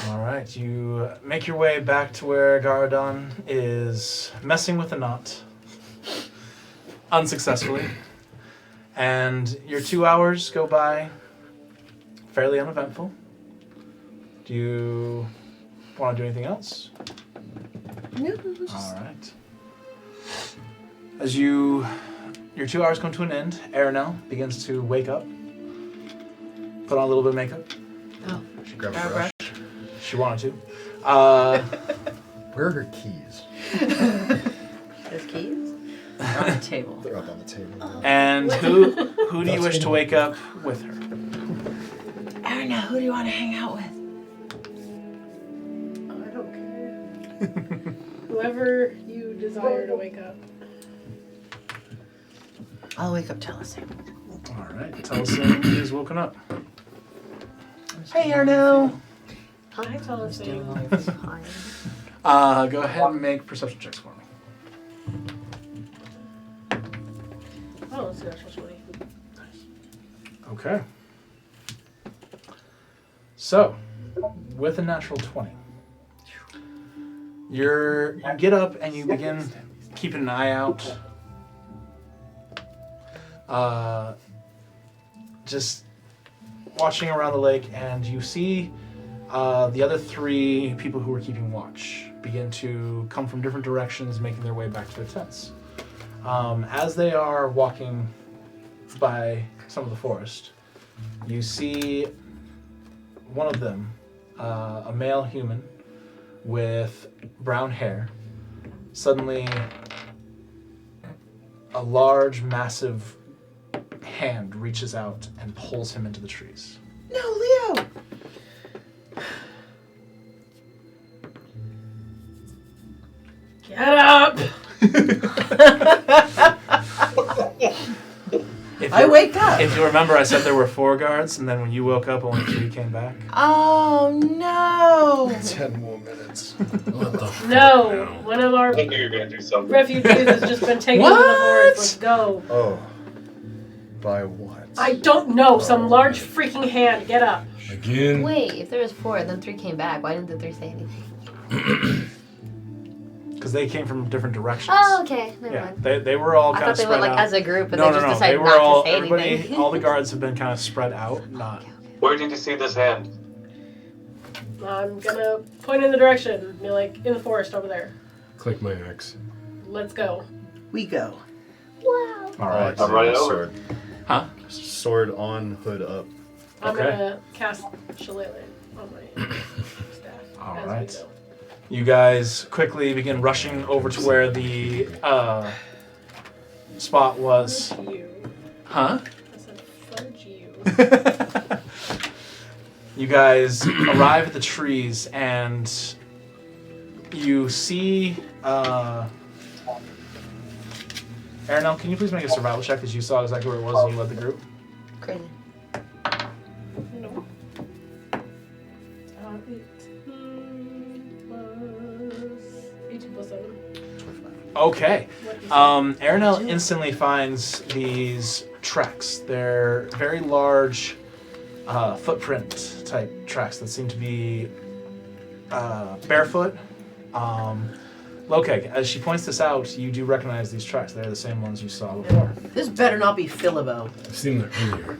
All right. You make your way back to where Garadon is messing with a knot. Unsuccessfully. And your 2 hours go by fairly uneventful. Do you want to do anything else? No, All right. As your 2 hours come to an end, Aranel begins to wake up, put on a little bit of makeup. Oh. She grabbed a brush. She wanted to. Where are her keys? There's keys? On the table. They're up on the table. And who do you wish to wake up with her? Arna, who do you want to hang out with? I don't care. Whoever you desire to wake up. I'll wake up Telesing. All right. Telsin is woken up. Hey, Arno. Hi, Telesing. Go ahead and make perception checks for me. Oh, let's see, that's 20. Okay. So, with a natural 20, you get up and you begin keeping an eye out. Just watching around the lake, and you see the other 3 people who were keeping watch begin to come from different directions, making their way back to their tents. As they are walking by some of the forest, you see one of them, a male human with brown hair, suddenly a large, massive hand reaches out and pulls him into the trees. No, Leo! Get up! I wake up. If you remember, I said there were 4 guards, and then when you woke up, only 3 came back. Oh, no. 10 more minutes. What the fuck No, now? one of our I knew you were gonna do something. refugees has just been taken to the forest. Let's go. Oh. By what? I don't know. Some large freaking hand. Get up. Again? Wait, if there was 4 and then 3 came back, why didn't the 3 say anything? Because they came from different directions. Oh, okay. Never Yeah, mind. they were all I kind thought of they spread went like out. as a group and No, they no, just no. decided They were not all, to say everybody, anything. all the guards have been kind of spread out, not... Where did you see this hand? I'm gonna point in the direction. Be like, in the forest over there. Click my axe. Let's go. We go. Wow. All right. I'm running over. Sword. Huh? Sword on, hood up. I'm Okay. gonna cast Shillelagh on my staff. All as right. we go. You guys quickly begin rushing over to where the spot was. Fudge you. Huh? I said fudge you. You guys arrive at the trees and you see Aranel, can you please make a survival check because you saw exactly where it was and you led the group? Crazy. No. 18 plus 7. Okay. What is it? Aranel instantly finds these tracks. They're very large footprint type tracks that seem to be barefoot. Lokeg, as she points this out, you do recognize these tracks. They're the same ones you saw before. This better not be Philebo. I've seen that earlier.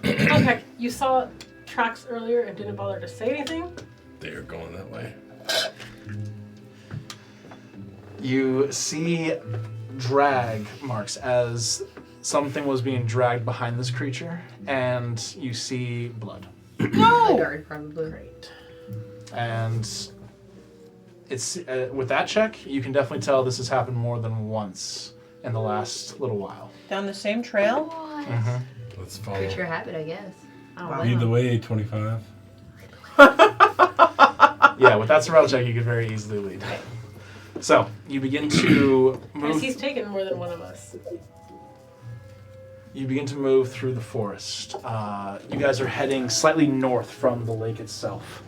Okay, you saw tracks earlier and didn't bother to say anything? They are going that way. You see drag marks as something was being dragged behind this creature, and you see blood. The guard, probably. Great. And it's with that check, you can definitely tell this has happened more than once in the last little while. Down the same trail? What? Let's follow. Creature habit, I guess. Oh, Lead the way, 25. Yeah, with that survival check, you could very easily lead. So you begin to Because move. he's taken more than one of us. You begin to move through the forest. You guys are heading slightly north from the lake itself.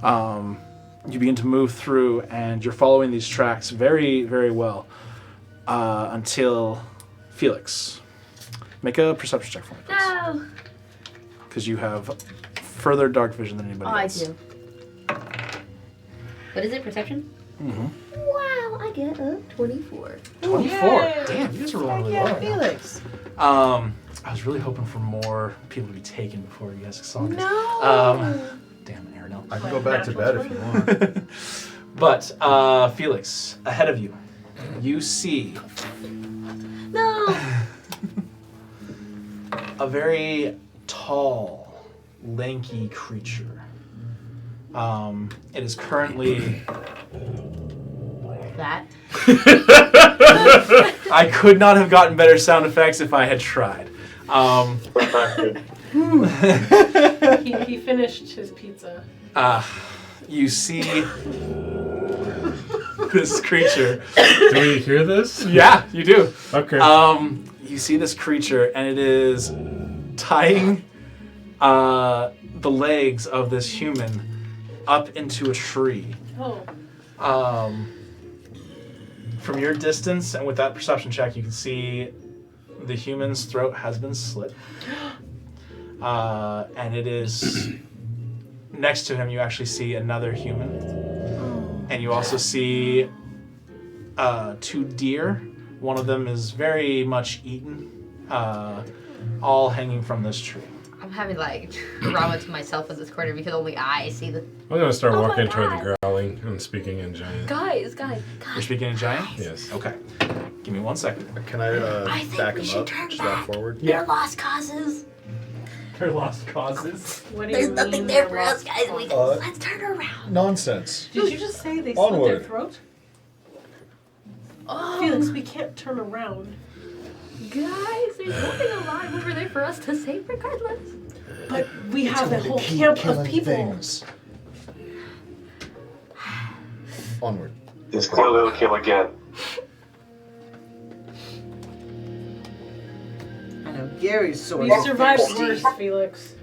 You begin to move through, and you're following these tracks very, very well until Felix. Make a perception check for me, please. No! Because you have further dark vision than anybody Oh, I else. do. What is it, perception? Mm-hmm. Wow, I get a 24. 24. Yay. Damn, you guys are rolling really Yeah, well right now. Felix. I was really hoping for more people to be taken before you guys saw this. No. Damn, Aranel. I can go back to bed if you want. But, Felix, ahead of you, you see No! a very tall, lanky creature. It is currently... That. I could not have gotten better sound effects if I had tried. He finished his pizza. You see this creature. Do we hear this? Yeah, you do. Okay. You see this creature, and it is tying the legs of this human up into a tree. Oh. From your distance and with that perception check, you can see the human's throat has been slit. And it is next to him. You actually see another human, and you also see 2 deer. One of them is very much eaten, all hanging from this tree. I'm having like drama to myself in this corner because only I see the. I'm gonna start Oh my walking toward God. the growling and speaking in giant. Guys. You're speaking in giant? Yes. Okay. Give me 1 second. Can I I think back we him should up? turn Just back. walk forward? They're lost causes. For lost causes. What do There's you nothing mean there they're for us, lost guys. cause? Let's turn around. Nonsense. Did you just say they slit their Onward. throat? Oh, Felix, we can't turn around. guys, there's nothing alive over there for us to save regardless. But we have that whole camp of people. Things. Onward. Just kill again. I know Gary's sword. We survived worse, Felix.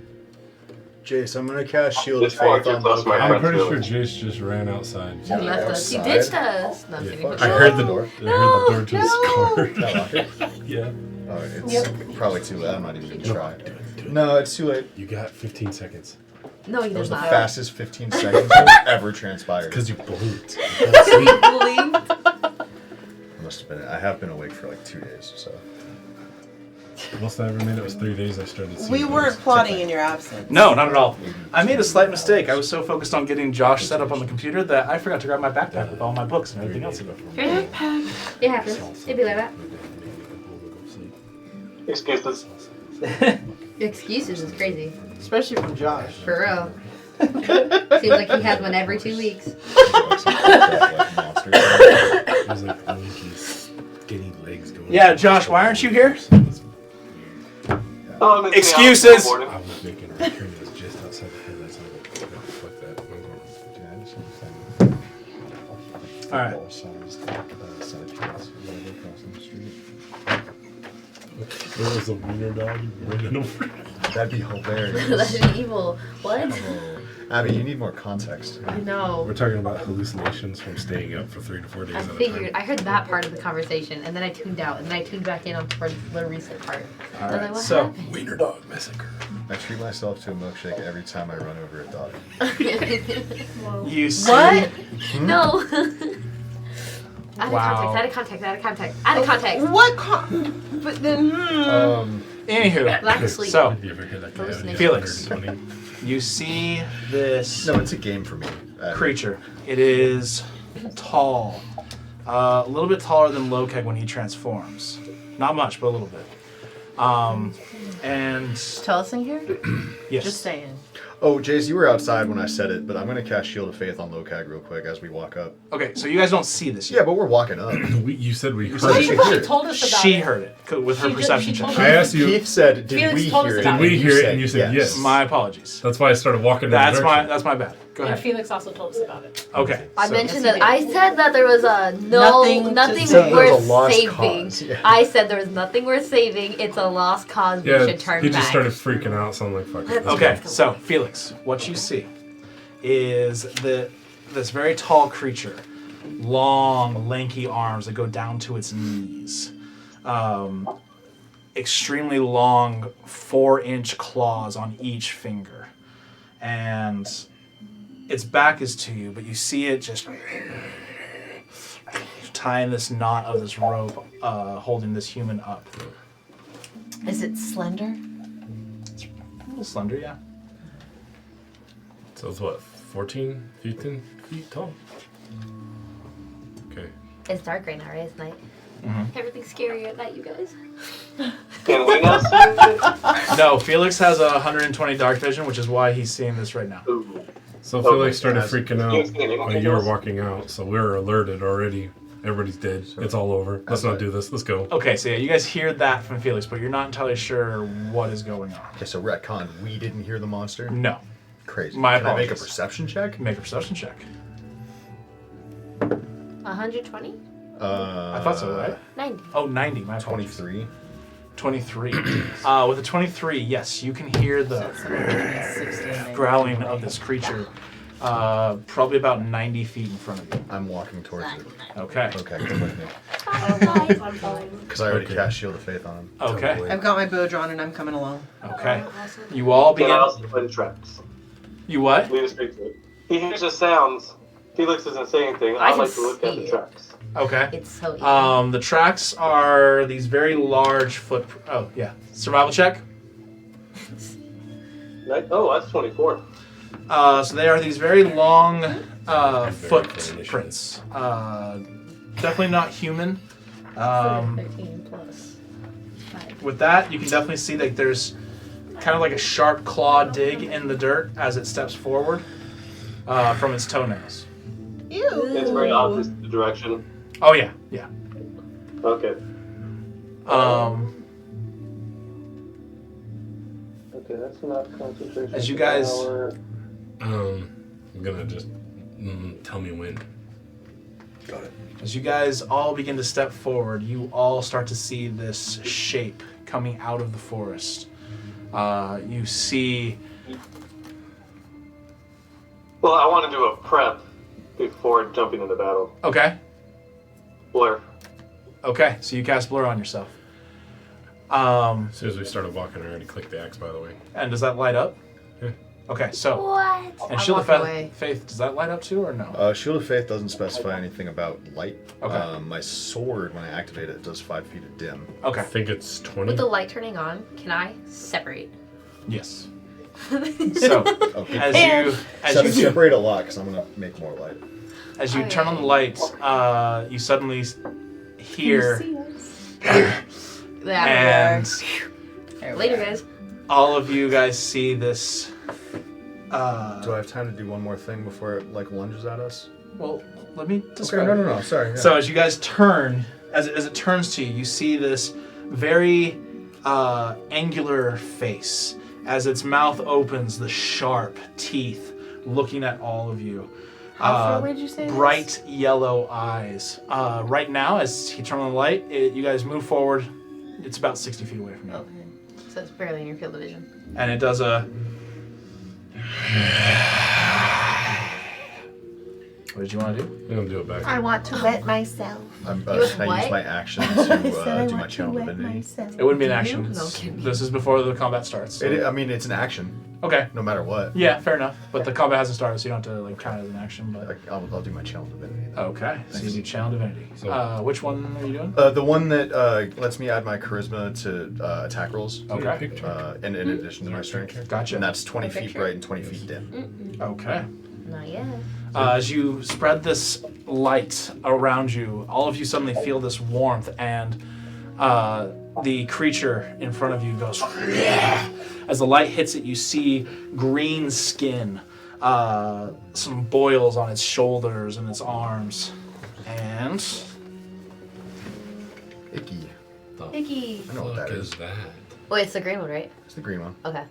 Jace, I'm gonna cast Shield of This far Faith too on close, my Loki. I'm friend. pretty sure Jace just ran outside. He left us. He outside? ditched us. No, I'm Yeah. kidding. Fuck. I heard the No. door. I heard the door to his car. Can I lock it? Yeah. Oh, it's probably too late. I'm not even gonna try. No, it's too late. You got 15 seconds. No, he That was does the not. fastest 15 seconds I've ever transpired. Because you blinked. We blinked. Must have been. I have been awake for like 2 days, so. Most I ever made it was 3 days. I started seeing We weren't things. plotting in your absence. No, not at all. I made a slight mistake. I was so focused on getting Josh set up on the computer that I forgot to grab my backpack with all my books and everything else in it. It happens. It'd be like that. Excuses. Excuses is crazy. Especially from Josh. For real. Seems like he has one every 2 weeks. It was like Linky's skinny legs going. Yeah, Josh, why aren't you here? Oh, I'm in Excuses. Seattle I was making a return that was just outside the headlights. I'm like, fuck that. I'm going. All right. There was a wiener dog running over. That'd be hilarious. That'd be evil. What? Oh. Abby, you need more context. I know. We're talking about hallucinations from staying up for 3 to 4 days I at a figured. time. I heard that part of the conversation, and then I tuned out, and then I tuned back in on the recent part. All I was right, like, what so happened? Wiener dog massacre. I treat myself to a milkshake every time I run over a dog. you see. What? No. Out of Wow. context. Out of context. What? But then, Anywho, Lack of sleep. so You ever hear that guy? Hallucination. Felix. 120? you see this No, it's a game for me. creature. It is tall, a little bit taller than Lokeg when he transforms. Not much, but a little bit. And tell us in here. yes, Just saying. Oh, Jace, you were outside when I said it, but I'm gonna cast Shield of Faith on Lokag real quick as we walk up. okay. So you guys don't see this yet. Yeah, but we're walking up. You said we heard said She, she it. she told us about She it. heard it with her She perception she check. told I us. asked you, Keith said, "Did Felix we told hear us it?" about did it. we hear it? And you said yes. My apologies. That's why I started walking in the That's direction. that's my bad. Go And ahead. Felix also told us about it. Okay. I so- mentioned Yes, that. he I said that there was Nothing nothing to say. There was worth a lost saving. cause, yeah. I said there was nothing worth saving. It's a lost cause. We Yeah, should turn he back. just started freaking out, so I'm like, fuck it. let's Okay, go. so Felix, what you see is this very tall creature, long, lanky arms that go down to its knees, extremely long 4-inch claws on each finger, and its back is to you, but you see it just tying this knot of this rope, holding this human up. Is it slender? A little slender, yeah. So it's what, 14, 15 feet tall? Okay. It's dark right now, right? It's night. Everything's scary at night, you guys. Can we now see it? No, Felix has 120 dark vision, which is why he's seeing this right now. Ooh. So Okay, Felix started guys. freaking out when you were walking out, so we were alerted already. Everybody's dead. It's all over. Let's not do this. Let's go. Okay, so yeah, you guys hear that from Felix, but you're not entirely sure what is going on. Okay, so retcon, we didn't hear the monster. No. Crazy. My Can I make a apologies. perception check? Make a perception check. 120? I thought so, right? 90. Oh, 90, my apologies. 23. 23. With a 23, yes, you can hear the 16. growling of this creature probably about 90 feet in front of you. I'm walking towards it. Okay. Okay, come with me. I'm following. Because I already Okay. cast Shield of Faith on him. Okay. I've got my bow drawn and I'm coming along. Okay. Awesome. You all Can I begin. also put tracks? You what? Lead us straight to it. He hears the sounds. Felix doesn't say anything. I I'd can like to look at see the it. tracks. Okay. It's so easy. The tracks are these very large foot. Oh yeah. Survival check. Oh, that's 24. So they are these very long footprints. Definitely not human. 13 plus 5. With that, you can definitely see that there's kind of like a sharp claw dig in the dirt as it steps forward from its toenails. Ew. It's very obvious the direction. Oh yeah, yeah. Okay. Okay, that's not concentration. As you guys- power. I'm gonna just tell me when. Got it. As you guys all begin to step forward, you all start to see this shape coming out of the forest. You see. Well, I want to do a prep before jumping into battle. Okay. Blur. Okay. So you cast blur on yourself. As soon as we started walking, I already clicked the axe, by the way. And does that light up? Yeah. Okay. So. What? And I Shield of walk away. Faith, does that light up too or no? Shield of Faith doesn't specify anything about light. Okay. My sword, when I activate it, does 5 feet of dim. I Okay. think it's 20. With the light turning on, can I separate? Yes. So Okay. as you Separate a lot, because I'm going to make more light. as you Okay. turn on the light, you suddenly hear and Later, guys. all of you guys see this. Do I have time to do one more thing before it lunges at us? Well, let me Okay, describe. no. Sorry. Yeah. So as you guys turn, as it turns to you, you see this very angular face. As its mouth opens, the sharp teeth looking at all of you. How far away did you say? Bright yellow eyes. Right now, as he turned on the light, you guys move forward. It's about 60 feet away from you. Okay. So it's barely in your field of vision. And it does a... What did you want to do? I'm gonna do it back. I want to wet myself. Can with I use what? my action to do my channel divinity? It wouldn't be an Do action. you? No It's- kidding. This is before the combat starts. so- It's an action, Okay. no matter what. Yeah, fair enough. But the combat hasn't started, so you don't have to count it as an action. But I'll do my channel divinity. Then. okay, so you do channel divinity. So- Which one are you doing? The one that lets me add my charisma to attack rolls. Okay. Picture. In addition to my strength. Gotcha. And that's 20 feet picture? bright and 20 feet dim. Okay. Not yet. As you spread this light around you, all of you suddenly feel this warmth, and the creature in front of you goes. As the light hits it, you see green skin, some boils on its shoulders and its arms, and Icky. Icky. I know what Fuck that is is. that? Wait, it's the green one, right? It's the green one. Okay.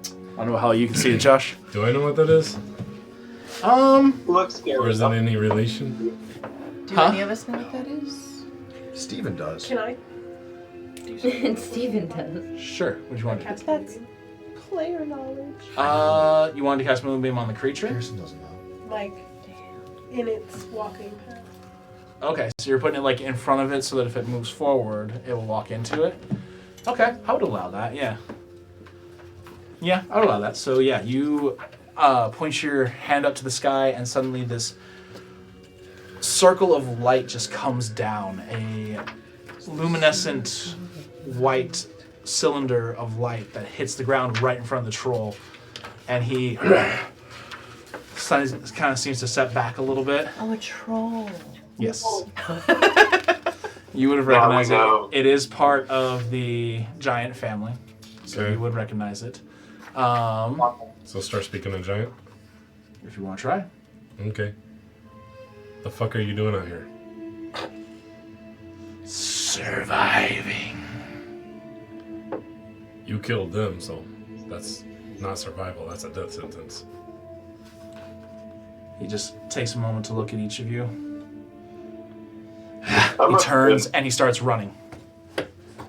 I don't know how you can see it, Josh. Do I know what that is? Looks scary. Or is it any relation? Do Huh? any of us know what that is? Steven does. Can I do something? And Steven does. Sure. What do you want to Cast That's player knowledge. do? You wanted to cast Moonbeam on the creature? Pearson doesn't know. Like, in its walking path. Okay, so you're putting it like in front of it so that if it moves forward, it will walk into it. Okay, I would allow that. Yeah. Yeah, I would allow that. So yeah, you point your hand up to the sky, and suddenly this circle of light just comes down. A luminescent white cylinder of light that hits the ground right in front of the troll, and he kind of seems to step back a little bit. Oh, a troll. Yes. You would have Now we recognized know. it. It is part of the giant family, so Okay. you would recognize it. So start speaking in giant. If you want to try. Okay. The fuck are you doing out here? Surviving. You killed them, so that's not survival. That's a death sentence. He just takes a moment to look at each of you. I'm He not- turns and he starts running.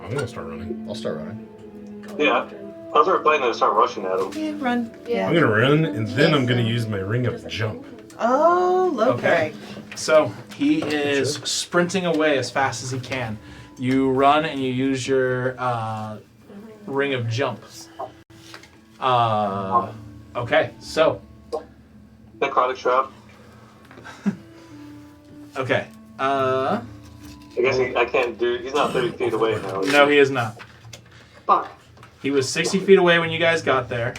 I'm gonna start running. I'll start running. Yeah. I was already planning to start rushing at him. Yeah, run. I'm gonna run, and then I'm gonna use my ring of jump. Oh, okay. So he is sprinting away as fast as he can. You run and you use your ring of jumps. Okay, so. Necrotic trap. Okay. I guess I can't do. He's not 30 feet away now. No, he is not. Fuck. He was 60 feet away when you guys got there.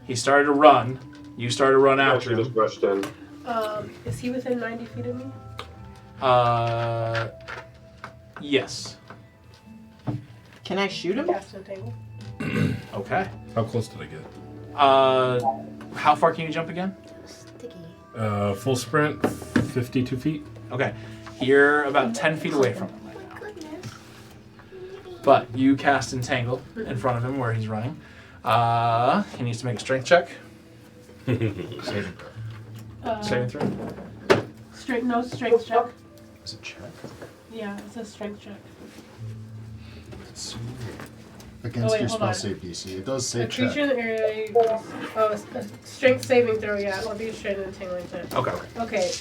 He started to run. You started to run after Actually, him. just rushed in. Is he within 90 feet of me? Yes. Can I shoot him? Cast entangle. Okay. How close did I get? How far can you jump again? Sticky. Full sprint, 52 feet. Okay. You're about 10 feet away from him right now. But you cast Entangle in front of him where he's running. He needs to make a strength check. Saving throw. Saving throw. Strength check. Is it check? Yeah, it's a strength check. Against wait, your hold spell on. save DC. It does say A creature check. in the area. Oh, a strength saving throw, yeah, or be straight in the tingling tip. Okay. Okay.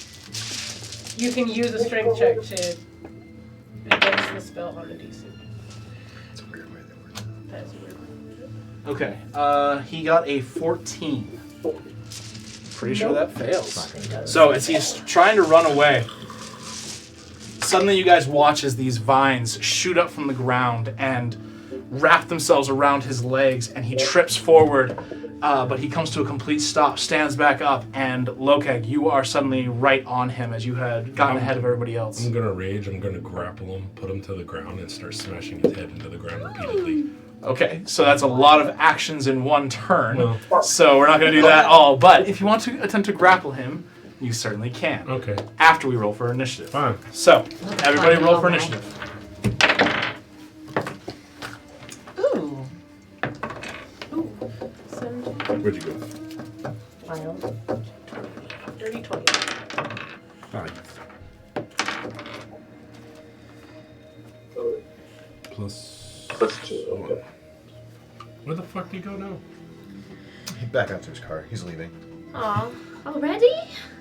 You can use a strength check to advance the spell on the DC. It's a weird way they word it. That is a weird one. Okay. He got a 14. Pretty sure that fails. So as he's trying to run away, suddenly you guys watch as these vines shoot up from the ground and wrap themselves around his legs, and he trips forward, but he comes to a complete stop, stands back up, and Lokeg, you are suddenly right on him as you had gotten ahead of everybody else. I'm gonna rage, I'm gonna grapple him, put him to the ground, and start smashing his head into the ground repeatedly. Okay, so that's a lot of actions in one turn, Well. so we're not going to do that all, but if you want to attempt to grapple him, you certainly can. Okay, After we roll for initiative. fine. So, everybody roll for initiative. Ooh. Where'd you go? Wild. Dirty 20. Fine. Plus +2. Okay. Where the fuck do you go now? He back out to his car. He's leaving. Aw. Already?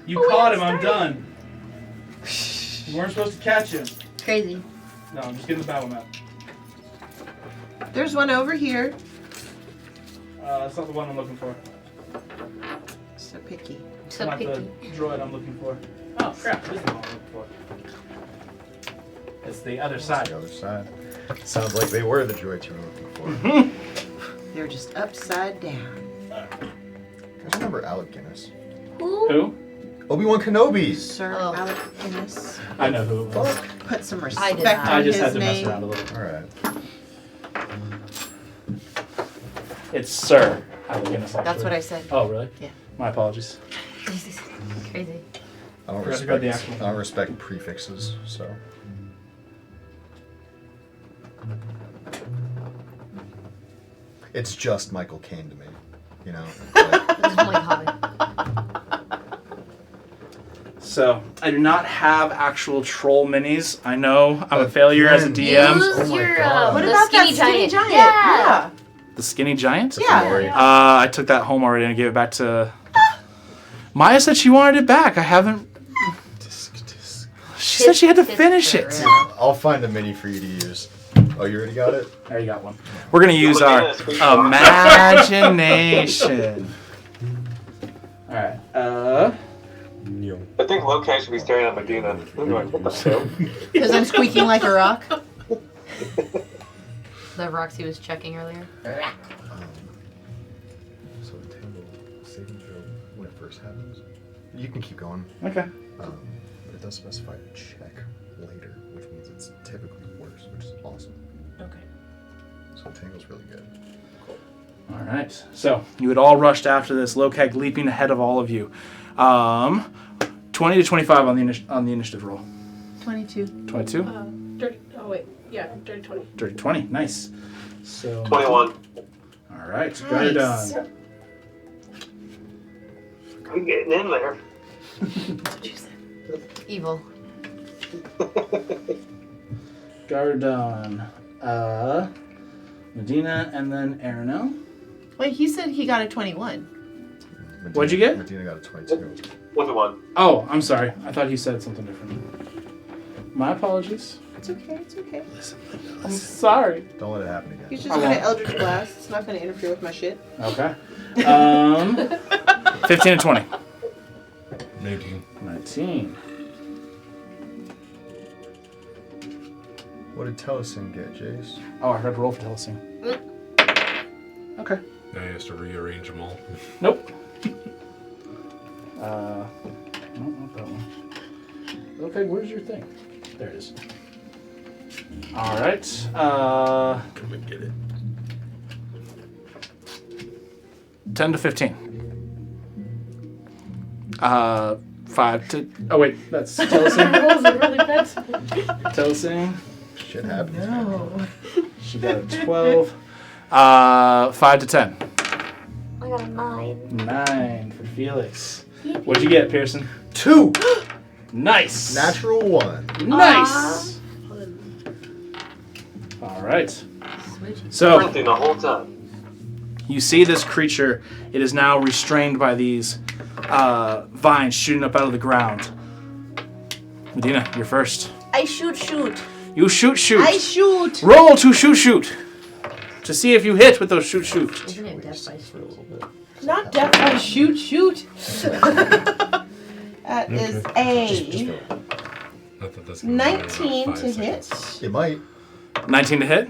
You Oh, caught wait, him, I'm done. You weren't supposed to catch him. Crazy. No, I'm just getting the battle map. There's one over here. That's not the one I'm looking for. So picky. It's So not picky. the droid I'm looking for. Oh, crap, this is the one I'm looking for. It's the other side. The other side. Sounds like they were the droids you were looking for. They're just upside down. I remember Alec Guinness. Who? Who? Obi-Wan Kenobi. Sir Oh. Alec Guinness. I know who it was. Put some I respect did not. on I just his had to mess name. around a little. All right. It's Sir Alec Guinness. That's what I said. Oh, really? Yeah. My apologies. Crazy. I don't Forgot to grab the respect. actual I don't respect prefixes. So. It's just Michael Caine to me. You know. Like, It's only hobby. So, I do not have actual troll minis. I know I'm a failure as a Again. DM. Use Oh my your, God. What the about skinny that skinny giant? giant? Yeah. The skinny giant? Yeah. Sorry. I took that home already and gave it back to... Maya said she wanted it back. I haven't... She said she had to finish it. I'll find a mini for you to use. Oh, you already got it? There you got one. We're going to use our imagination. Alright. No. I think Lokai should be staring at Medina. I'm going, what the hell? Because I'm squeaking like a rock. The rocks he was checking earlier. So entangle saving throw when it first happens. You can keep going. Okay. But it does specify a check later, which means it's typically worse, which is awesome. Okay. So entangle's really good. Alright. So, you had all rushed after this. Lokeg leaping ahead of all of you. 20 to 25 on the initiative roll. 22. 22? Dirty. Oh wait. Yeah. Dirty 20. Dirty 20. Nice. So 21. Alright, got it Nice. done. I'm getting in there. Evil. Gardon. Medina, and then Aranel. Wait, he said he got a 21. What'd you get? Medina got a 22. 21. Oh, I'm sorry. I thought he said something different. My apologies. It's okay, it's okay. I'm sorry. Don't let it happen again. He's just gonna Eldritch Blast. It's not gonna interfere with my shit. Okay. 15 and 20. 19. 19. What did Telesin get, Jace? Oh, I forgot to roll for Telesing. Okay. Now he has to rearrange them all. Nope. No, not that one. Okay, where's your thing? There it is. All right. Come and get it. 10 to 15. 5 to... Oh, wait. That's Telesing. Rolls are really bad. Telesing. Shit happens. No. She got a 12. 5 to 10. I got a 9. 9 for Felix. What'd you get, Pearson? 2! Nice. Natural 1. Nice. All right. So Sprinting the whole time. you see this creature. It is now restrained by these vines shooting up out of the ground. Medina, you're first. I shoot. You shoot. I shoot. Roll to shoot. To see if you hit with those shoot. Isn't it death by shoot? Not death by shoot. That is a I thought that's gonna be around 19 5 to seconds. hit. It might. 19 to hit.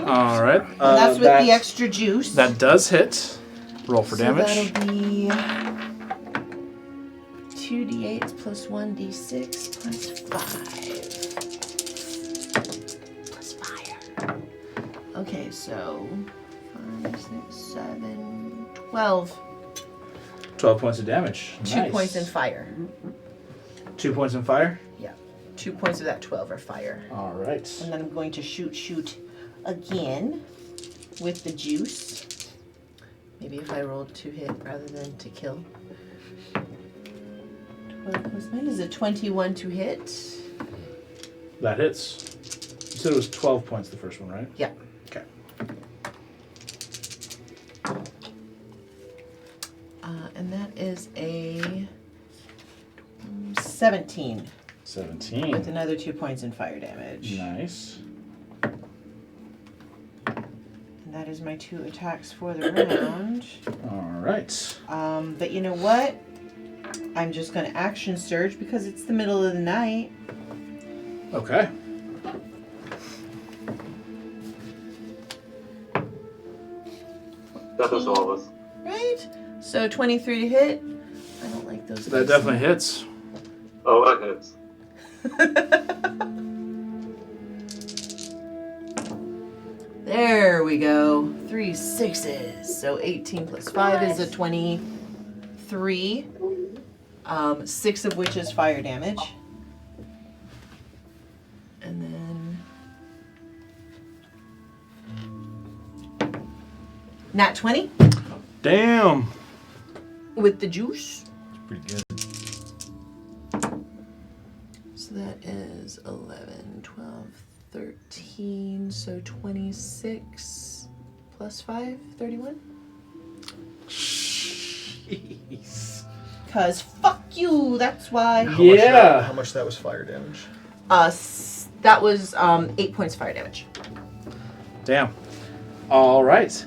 All right. And that's with the extra juice. That does hit. Roll for damage. That'll be 2d8 plus 1d6 plus 5. Plus fire. Okay, so 5, 6, 7, 12. 12 points of damage. 2 Nice. points in fire. 2 points in fire. Yeah. 2 points of that 12 are fire. All right. And then I'm going to shoot again with the juice. Maybe if I rolled to hit rather than to kill. 12 plus 9 is a 21 to hit. That hits. You said it was 12 points the first one, right? Yeah. Okay. And that is a 17 17. with another 2 points in fire damage. Nice. And that is my 2 attacks for the round. All right. But you know what? I'm just going to action surge because it's the middle of the night. Okay. That does all of us. Right? So 23 to hit. I don't like those. That definitely hits. Oh, that hits. There we go. 3 6s. So 18 plus 5 is a 23. 6 of which is fire damage. And then nat 20 Damn. with the juice. It's pretty good. So that is 11, 12, 13, so 26 plus 5, 31. Jeez. Cause fuck you, that's why. How much that was fire damage? That was 8 points fire damage. Damn. All right.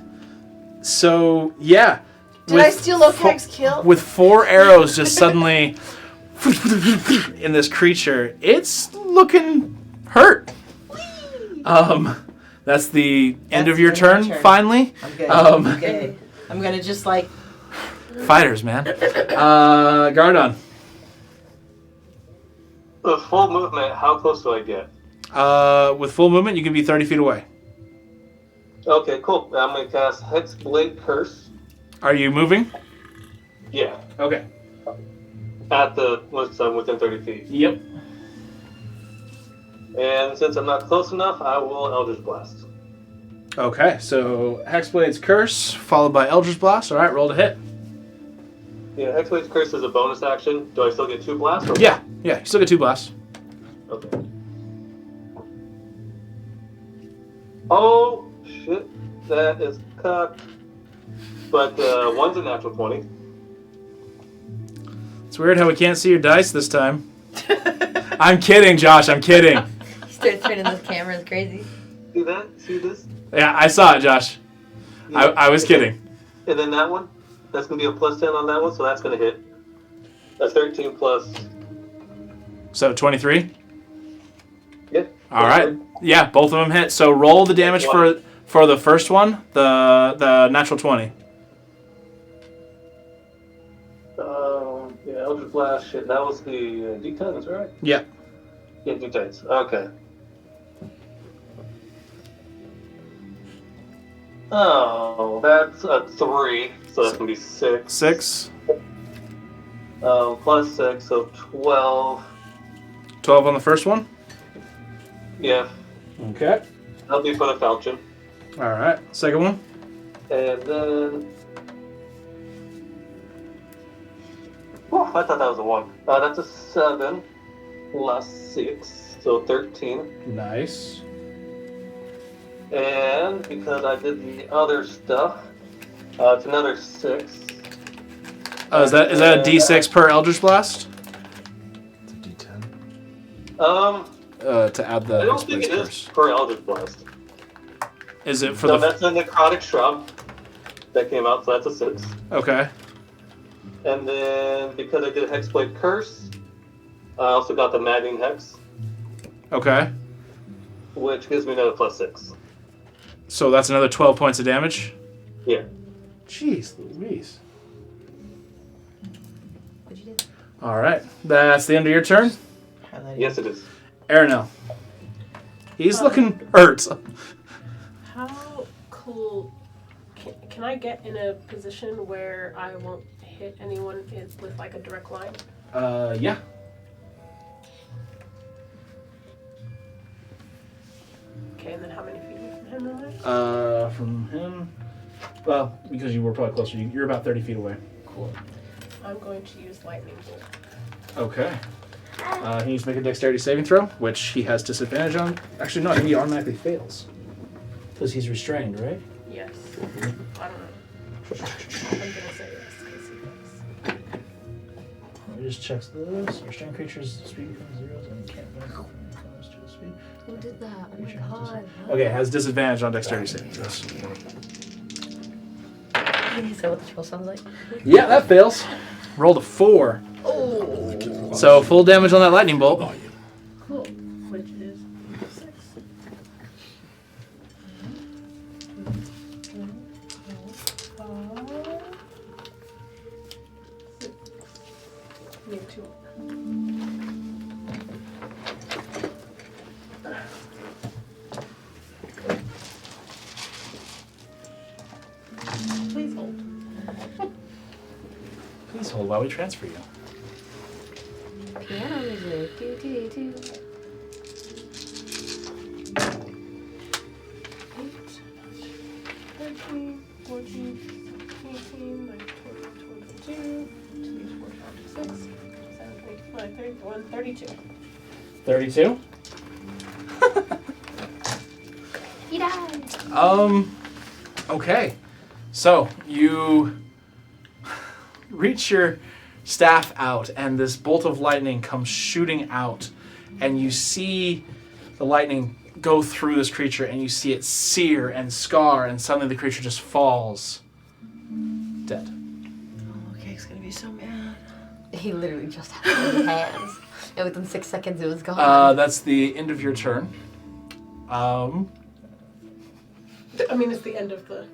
So, yeah. Did I steal Lokag's kill? With 4 arrows just suddenly in this creature, it's looking hurt. That's the end of your the end of turn, my turn. finally. I'm good. Um, I'm good. I'm gonna just like Fighters, man. Gardon. The full movement, how close do I get? With full movement, you can be 30 feet away. Okay, cool. I'm going to cast Hexblade Curse. Are you moving? Yeah. Okay. Once I'm within 30 feet. Yep. And since I'm not close enough, I will Eldritch Blast. Okay, so Hexblade's Curse, followed by Eldritch Blast. All right, roll to hit. Yeah, Hexblade's Curse is a bonus action. Do I still get 2 blasts? Or Yeah, you still get 2 blasts. Okay. Oh, shit. That is cocked. But one's a natural 20. It's weird how we can't see your dice this time. I'm kidding, Josh. I'm kidding. He starts turning this camera. It's crazy. See that? See this? Yeah, I saw it, Josh. Yeah. I was kidding. And then that one, that's going to be a plus 10 on that one, so that's going to hit. A 13 plus. So 23? Yeah. All right. Yeah, both of them hit. So roll the damage for the first one, the natural 20. Yeah, Eldritch Blast, shit, that was the D10s, right? Yeah. Yeah, D10s. Okay. Oh, that's a 3, so that's going to be 6. 6. Plus 6, so 12. 12 on the first one? Yeah, Okay. that'll be for the falchion. All right. Second one? And then... Oh, I thought that was a 1. That's a 7 plus 6, so 13. Nice. And because I did the other stuff, it's another 6. Is that a D6 per Eldritch Blast? It's a D10. To add the I don't think it is per Eldritch Blast. Is it for No, the? that's a necrotic shrub that came out, so that's a 6. Okay. And then because I did Hexblade Curse, I also got the Maddening Hex, Okay. which gives me another plus 6. So that's another 12 points of damage. Yeah. Jeez Louise. What'd you do? All right. That's the end of your turn. Highlighting. Yes, it is. Aranel. He's looking hurt. How cool... Can I get in a position where I won't hit anyone with like a direct line? Yeah. Okay, and then how many feet from him am I? From him. Well, because you were probably closer, you're about 30 feet away. Cool. I'm going to use lightning bolt. Okay. He needs to make a dexterity saving throw, which he has disadvantage on. Actually, no, I think he automatically fails. Because he's restrained, right? Yes. I don't know. I'm gonna say yes because he does. Let me just check this. Restrained creature's speed becomes 0 and can't move when it comes to its speed. Who did that? Oh my Creature has god. Okay, has disadvantage on dexterity saving throws. Is that what the troll sounds like? Yeah, that fails. Rolled a 4. Oh. So full damage on that lightning bolt. Cool. Which is 6. Need 2. Please hold. Please hold while we transfer you. Piano music. Do, do, do. 13, 14, 18, 19, 20, 22, 24, 26, 27, 28, 31, 32. 32? He died. Okay. So, you reach your staff out, and this bolt of lightning comes shooting out, and you see the lightning go through this creature, and you see it sear and scar, and suddenly the creature just falls dead. Oh, okay, it's gonna be so mad. He literally just had it in his hands. And within 6 seconds it was gone. That's the end of your turn. I mean, it's the end of the.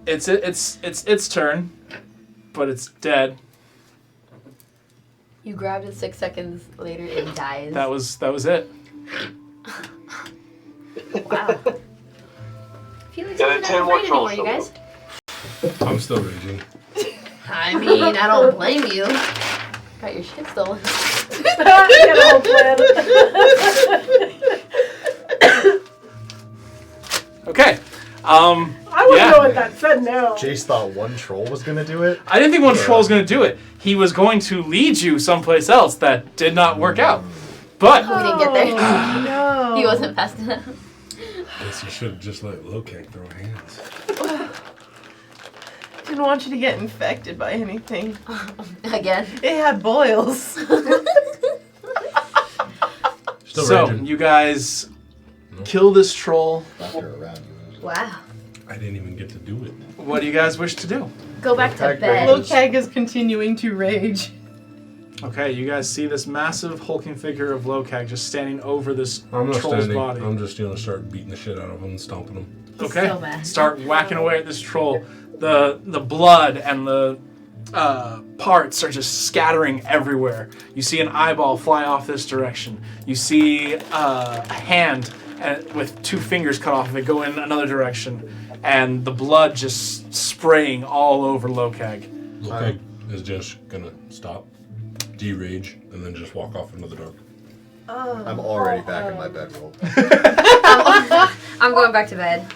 It's its turn, but it's dead. You grabbed it 6 seconds later, it dies. That was it. Wow. I feel like Yeah, someone 10 doesn't more fight trolls anymore, you guys. I'm still raging. I mean, I don't blame you. Got your shit stolen. Get a whole plan. Okay. I wouldn't know what that said now. Jace thought one troll was gonna do it. I didn't think one troll was going to do it. He was going to lead you someplace else that did not work out. But We didn't get there. No. He wasn't fast enough. Guess you should have just let Lokak throw hands. Didn't want you to get infected by anything. Again. It had boils. Still So, raging. you guys kill this troll. After around. Wow. I didn't even get to do it. What do you guys wish to do? Go back to Tag bed. rages. Lokag is continuing to rage. Okay, you guys see this massive hulking figure of Lokag just standing over this I'm not troll's standing. body. I'm just gonna start beating the shit out of him and stomping him. Okay, so bad. start whacking away at this troll. The blood and the parts are just scattering everywhere. You see an eyeball fly off this direction. You see a hand with 2 fingers cut off of it go in another direction, and the blood just spraying all over Lokag. Lokak is just gonna stop, de-rage, and then just walk off into the dark. I'm already back in my bedroll. I'm going back to bed.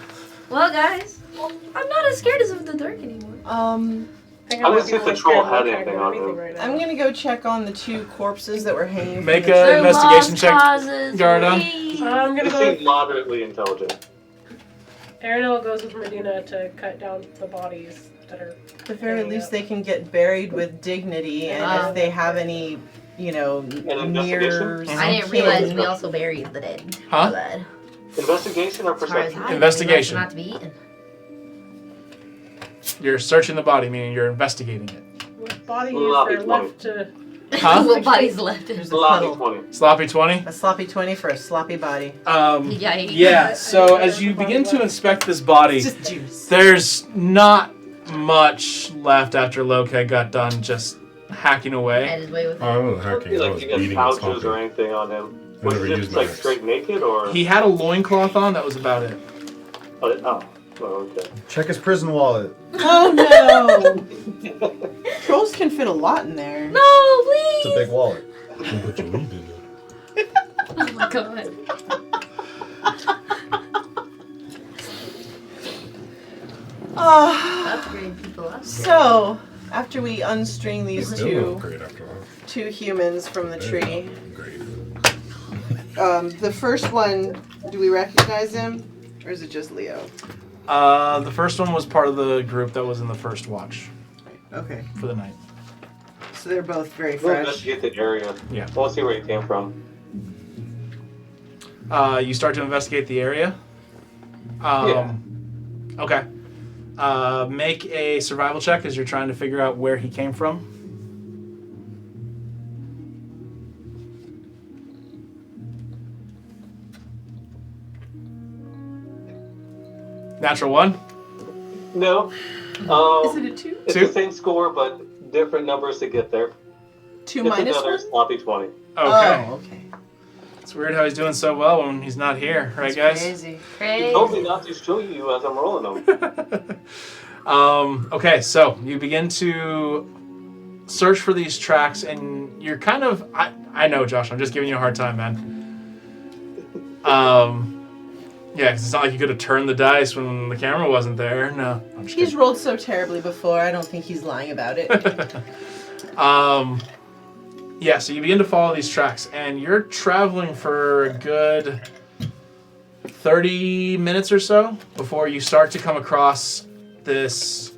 Well, guys, I'm not as scared of the dark anymore. I think I'm might gonna see if be the more troll scared had of anything than on anything him. right now. I'm gonna go check on the 2 corpses that were hanging. Make from the a tree. investigation check, Causes Garda. me. I'm gonna You go. seem moderately intelligent. Aranel goes with Medina to cut down the bodies that are. At the very least, they can get buried with dignity, and if they have any, investigation? mirrors. I didn't realize we also buried the dead. Huh? Blood. Investigation or As far as perception? I knew, Investigation. Not to be eaten. You're searching the body, meaning you're investigating it. What body Sloppy is there left to? Huh? What bodies left? There's a Sloppy puddle. 20. Sloppy 20? A sloppy 20 for a sloppy body. Yikes. Yeah, so I as you the body begin to left. inspect this body, It's just juice. there's not much left after Lokag got done just hacking away. Had his way with it. I wasn't I don't hacking. feel I like was he got beating and pouches stomping. or anything on him. I Was never he used just my like axe. straight naked or? He had a loincloth on, that was about it. Oh, okay. Check his prison wallet. Oh no! Trolls can fit a lot in there. No, It's please. a big wallet. I'll put your weed in there. Oh my god. Upgrade people up. So, after we unstring these Still no two upgrade after all. humans from the tree, Great. the first one, do we recognize him? Or is it just Leo? The first one was part of the group that was in the first watch Okay. for the night. So they're both very We'll fresh. investigate the area. Yeah. We'll see where he came from. You start to investigate the area. Okay. Make a survival check as you're trying to figure out where he came from. Natural 1. No. Is it a 2? It's Two? the same score, but different numbers to get there. 2 It's minus another 1? sloppy 20. Okay. Oh, okay. It's weird how he's doing so well when he's not here, right, guys? Crazy. He Crazy. told me not to show you as I'm rolling them. Okay, so you begin to search for these tracks, and you're kind of... I know, Josh, I'm just giving you a hard time, man. Yeah, because it's not like you could have turned the dice when the camera wasn't there. No, I'm just He's kidding. rolled so terribly before, I don't think he's lying about it. Yeah, so you begin to follow these tracks, and you're traveling for a good 30 minutes or so before you start to come across this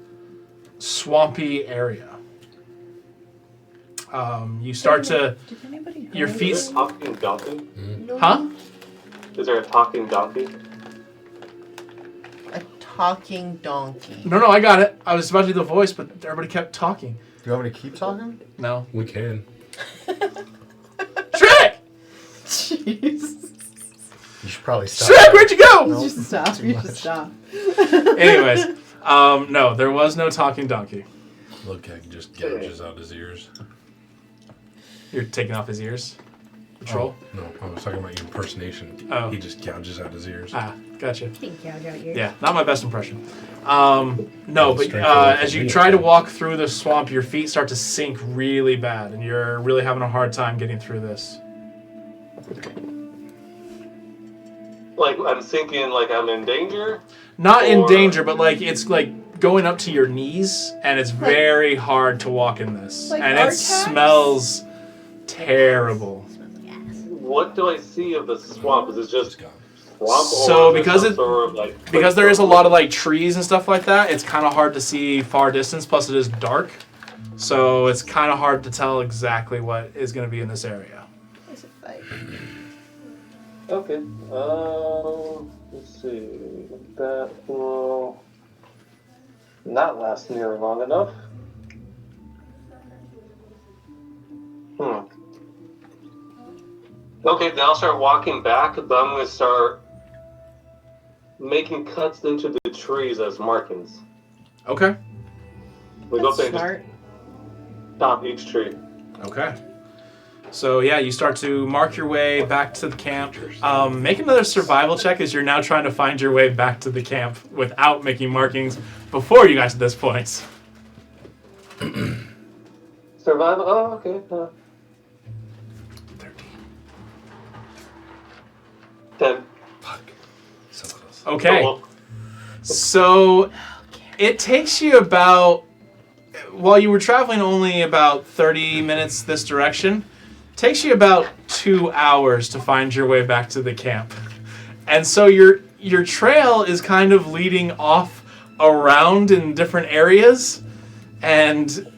swampy area. You start to... Did anybody Your heard feet... Is there a talking donkey? Huh? Is there a talking donkey? a talking donkey? No, I got it. I was about to do the voice, but everybody kept talking. Do you want me to keep talking? No. We can. Shrek! Jeez. You should probably stop. Shrek, where'd you go? No. Just stop. too You much. should stop. Anyways, no, there was no talking donkey. Lokak just gouges out his ears. You're taking off his ears? The troll? Oh, no, I was talking about your impersonation. Oh. He just gouges out his ears. Ah, gotcha. Think gouge out your- Yeah, not my best impression. No, but Strength away as from you me. try to walk through the swamp, your feet start to sink really bad, and you're really having a hard time getting through this. Like I'm thinking, like I'm in danger. Not in Or- danger, but like it's like going up to your knees, and it's very hard to walk in this, Like and it Artax? smells terrible. What do I see of the swamp? Is it just swamp? So or is because some it- sort of, like, Because there is a lot of like trees and stuff like that, it's kind of hard to see far distance. Plus, it is dark, so it's kind of hard to tell exactly what is going to be in this area. What's it like? Okay. Let's see. That will not last near long enough. Okay, then I'll start walking back, but I'm going to start making cuts into the trees as markings. Okay. We go up That's there and smart. just top each tree. Okay. So yeah, you start to mark your way back to the camp. Make another survival check as you're now trying to find your way back to the camp without making markings before you got to this point. Survival? Oh, okay. 10. Fuck. So close. Okay. Oh, well. So it takes you about, while you were traveling only about 30 minutes this direction, takes you about 2 hours to find your way back to the camp. And so your trail is kind of leading off around in different areas, and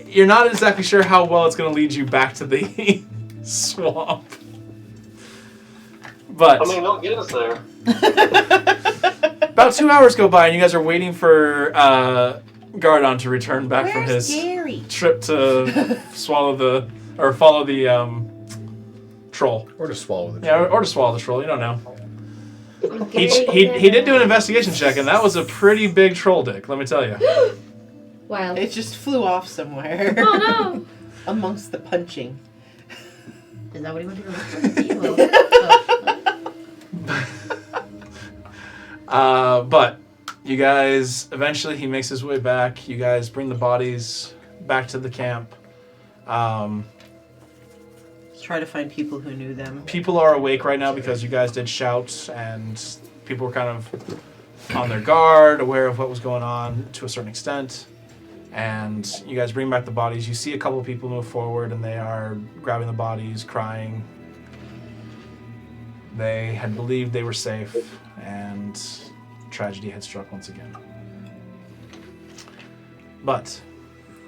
you're not exactly sure how well it's going to lead you back to the swamp. But I mean, don't get us there. about 2 hours go by, and you guys are waiting for Gardon to return back from his Gary? trip to follow the troll. Or to swallow the Yeah, or to swallow the troll. You don't know. He did do an investigation check, and that was a pretty big troll dick. Let me tell you. Wow. It just flew off somewhere. Oh no! Amongst the punching. Is that what he went to go look for? But you guys, eventually he makes his way back. You guys bring the bodies back to the camp. Let's try to find people who knew them. People are awake right now because you guys did shout, and people were kind of on their guard, aware of what was going on to a certain extent. And you guys bring back the bodies. You see a couple of people move forward, and they are grabbing the bodies, crying. They had believed they were safe, and tragedy had struck once again. But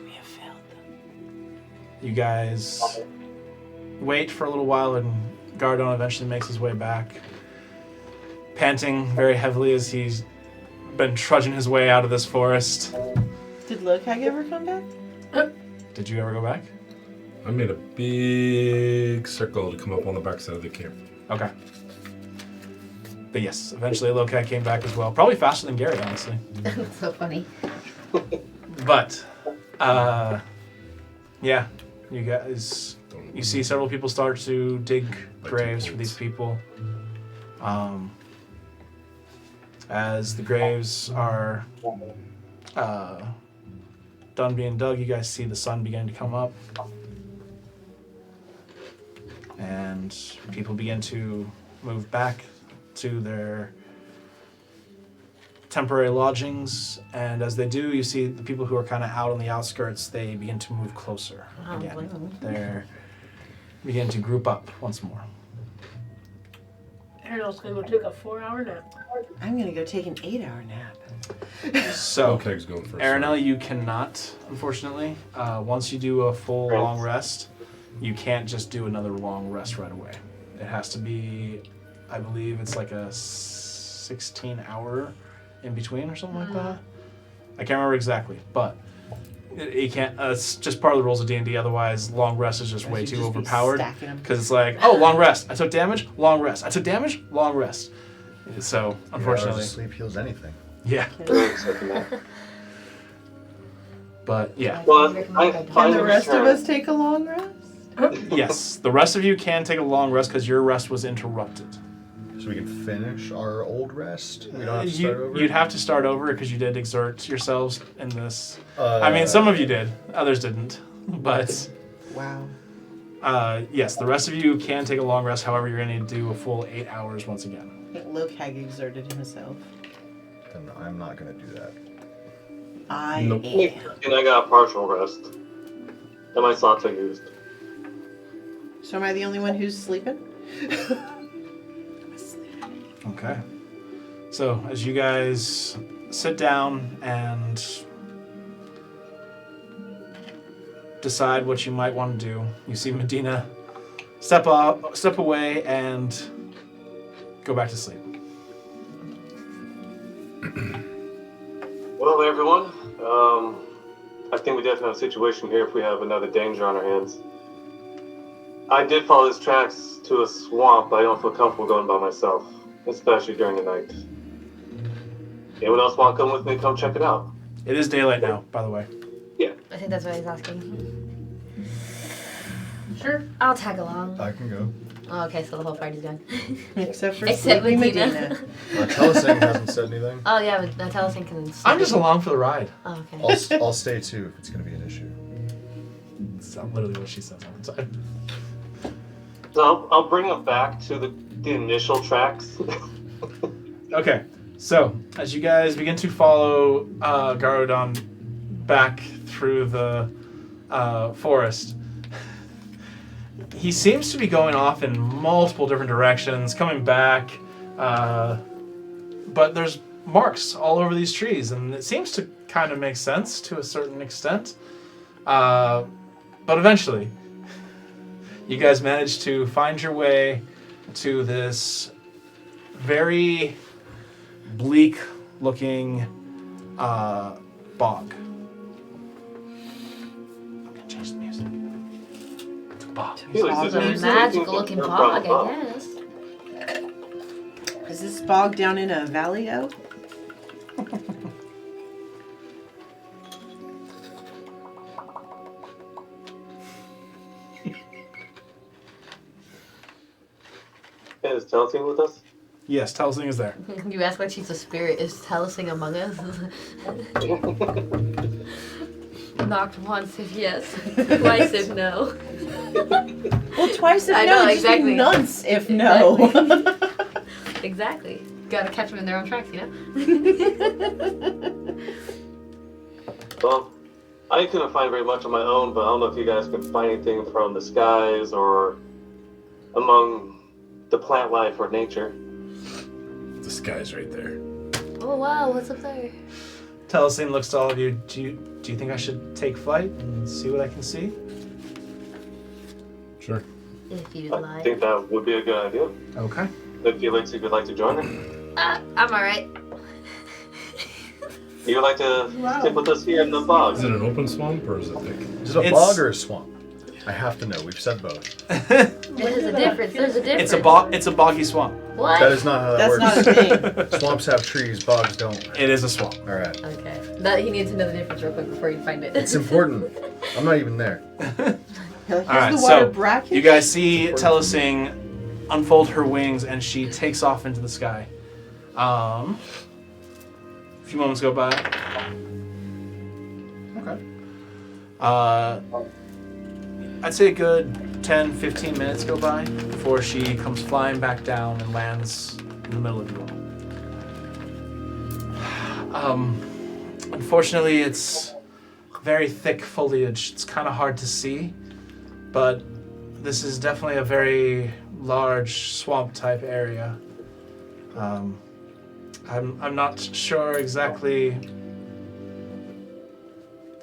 We have failed them. you guys wait for a little while, and Gardon eventually makes his way back, panting very heavily as he's been trudging his way out of this forest. Did Lokag ever come back? Did you ever go back? I made a big circle to come up on the backside of the camp. Okay. But yes, eventually Lokai came back as well. Probably faster than Gary, honestly. That's so funny. But, yeah, you guys, you see several people start to dig graves for these people. As the graves are done being dug, you guys see the sun beginning to come up. And people begin to move back to their temporary lodgings, and as they do, you see the people who are kind of out on the outskirts, they begin to move closer again. wow. They begin to group up once more. Ariel's gonna go take a 4-hour nap. I'm gonna go take an 8-hour nap. So, Okeg's going first. Aranel, you cannot, unfortunately. Once you do a full long rest, you can't just do another long rest right away. It has to be, I believe it's like a 16-hour in between or something like that. I can't remember exactly, but you can't. It's just part of the rules of D&D. Otherwise, long rest is just way You too just be overpowered. stacking 'em. Because it's like, oh, long rest. I took damage. Long rest. I took damage. Long rest. So unfortunately, sleep heals anything. yeah. But yeah. Well, I Can find the rest of us take a long rest? Yes, the rest of you can take a long rest because your rest was interrupted. So we can finish our old rest. We don't have to start over. You'd have to start over because you did exert yourselves in this. I mean, some of you did, others didn't. But Wow. yes, the rest of you can take a long rest. However, you're going to do a full 8 hours once again. I think Lokag exerted himself. Then I'm not gonna do that. I Nope. am. And I got a partial rest. And my slots are used. So am I the only one who's sleeping? Okay. So, as you guys sit down and decide what you might want to do, you see Medina step away and go back to sleep. Well, everyone, I think we definitely have a situation here if we have another danger on our hands. I did follow his tracks to a swamp, but I don't feel comfortable going by myself, especially during the night. Anyone else want to come with me? Come check it out. It is daylight now, by the way. I think that's what he's asking. Sure. I'll tag along. I can go. Oh, okay, so the whole party's gone. Except for Except Sleepy Medina. Telesing hasn't said anything. Oh, yeah, but Telesing can... I'm just along for the ride. Oh, okay. I'll stay too if it's going to be an issue. That's literally what she says all the time. So I'll bring him back to the initial tracks. Okay, so as you guys begin to follow Garudon back through the forest, he seems to be going off in multiple different directions, coming back, but there's marks all over these trees, and it seems to kind of make sense to a certain extent. But eventually, you guys manage to find your way to this very bleak-looking bog. I'm gonna change the music. It's a bog. It's a magical-looking bog, I guess. Is this bog down in a valley, oh? Is Telesing with us? Yes, Telesing is there. You ask like she's a spirit. Is Telesing among us? Knocked once if yes, twice if no. Well, twice if I no, know, just exactly. nonce if no. Exactly. Gotta catch them in their own tracks, you know? Well, I couldn't find very much on my own, but I don't know if you guys can find anything from the skies or among the plant life or nature. The sky's right there. Oh wow, what's up there? Telesing looks to all of you. Do you think I should take flight and see what I can see? Sure. If you I like. think that would be a good idea. Okay. If Felix, if you'd like to join her. I'm alright. You would like to stick with us here in the bog? Is it an open swamp or is it thick? Is it a bog or a swamp? I have to know. We've said both. There's a difference. There's a difference. It's a boggy swamp. What? That is not how that That's works. not a thing. Swamps have trees, bogs don't. It is a swamp. All right. Okay. That he needs to know the difference real quick before you find it. It's important. I'm not even there. Here's All right, the water so bracket. you guys see Telesing unfold her wings and she takes off into the sky. A few moments go by. Okay. I'd say a good 10, 15 minutes go by before she comes flying back down and lands in the middle of you all. Unfortunately, it's very thick foliage. It's kind of hard to see, but this is definitely a very large swamp type area. I'm not sure exactly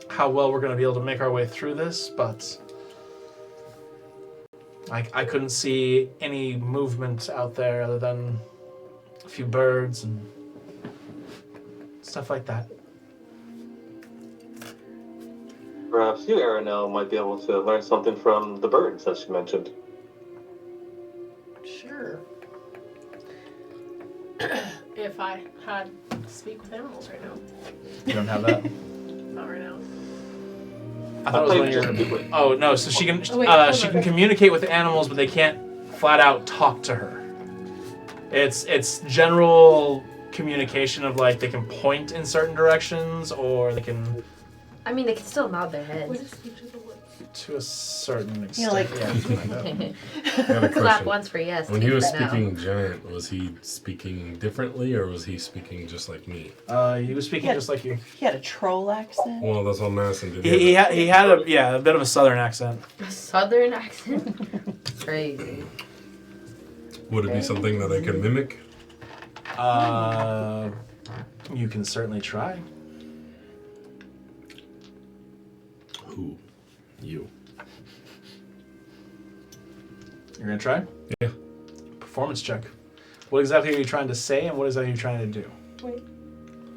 how well we're going to be able to make our way through this, but I couldn't see any movement out there other than a few birds and stuff like that. Perhaps you, Aranel, might be able to learn something from the birds, as you mentioned. Sure. If I had speak with animals right now. You don't have that? Not right now. I thought it was one of your... do it. Oh, no, so she can Oh, wait, hold she on. can communicate with the animals, but they can't flat out talk to her. It's general communication of like they can point in certain directions or they can I mean, they can still nod their heads. What is speak to the woods? to a certain extent. know, like- yeah, something like that. I got a Clap question. once for yes. When two he was for no. speaking giant, was he speaking differently or was he speaking just like me? He was speaking Yeah. just like you. He had a troll accent. Well, that's what I'm asking. Did He had a bit of a southern accent. A southern accent? Crazy. Would it be something that I could mimic? You can certainly try. Who? You. You're gonna try? Yeah. Performance check. What exactly are you trying to say, and what exactly are you trying to do? Wait.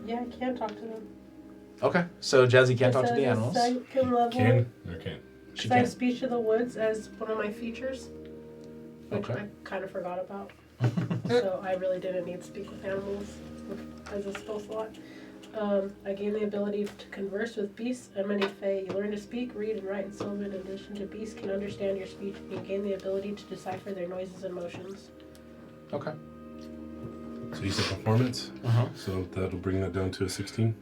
Yeah, I can talk to them. Okay, so Jazzy can't talk to the Is that animals. a second level? Can or can't? She I have can. speech of the woods as one of my features, which Okay. I kind of forgot about. So I really didn't need to speak with animals as a spell slot. I gain the ability to converse with beasts and many fae. You learn to speak, read, and write in Sylvan. In addition to beasts can understand your speech, and you gain the ability to decipher their noises and motions. Okay. So you said performance? Uh-huh. So that'll bring that down to a 16.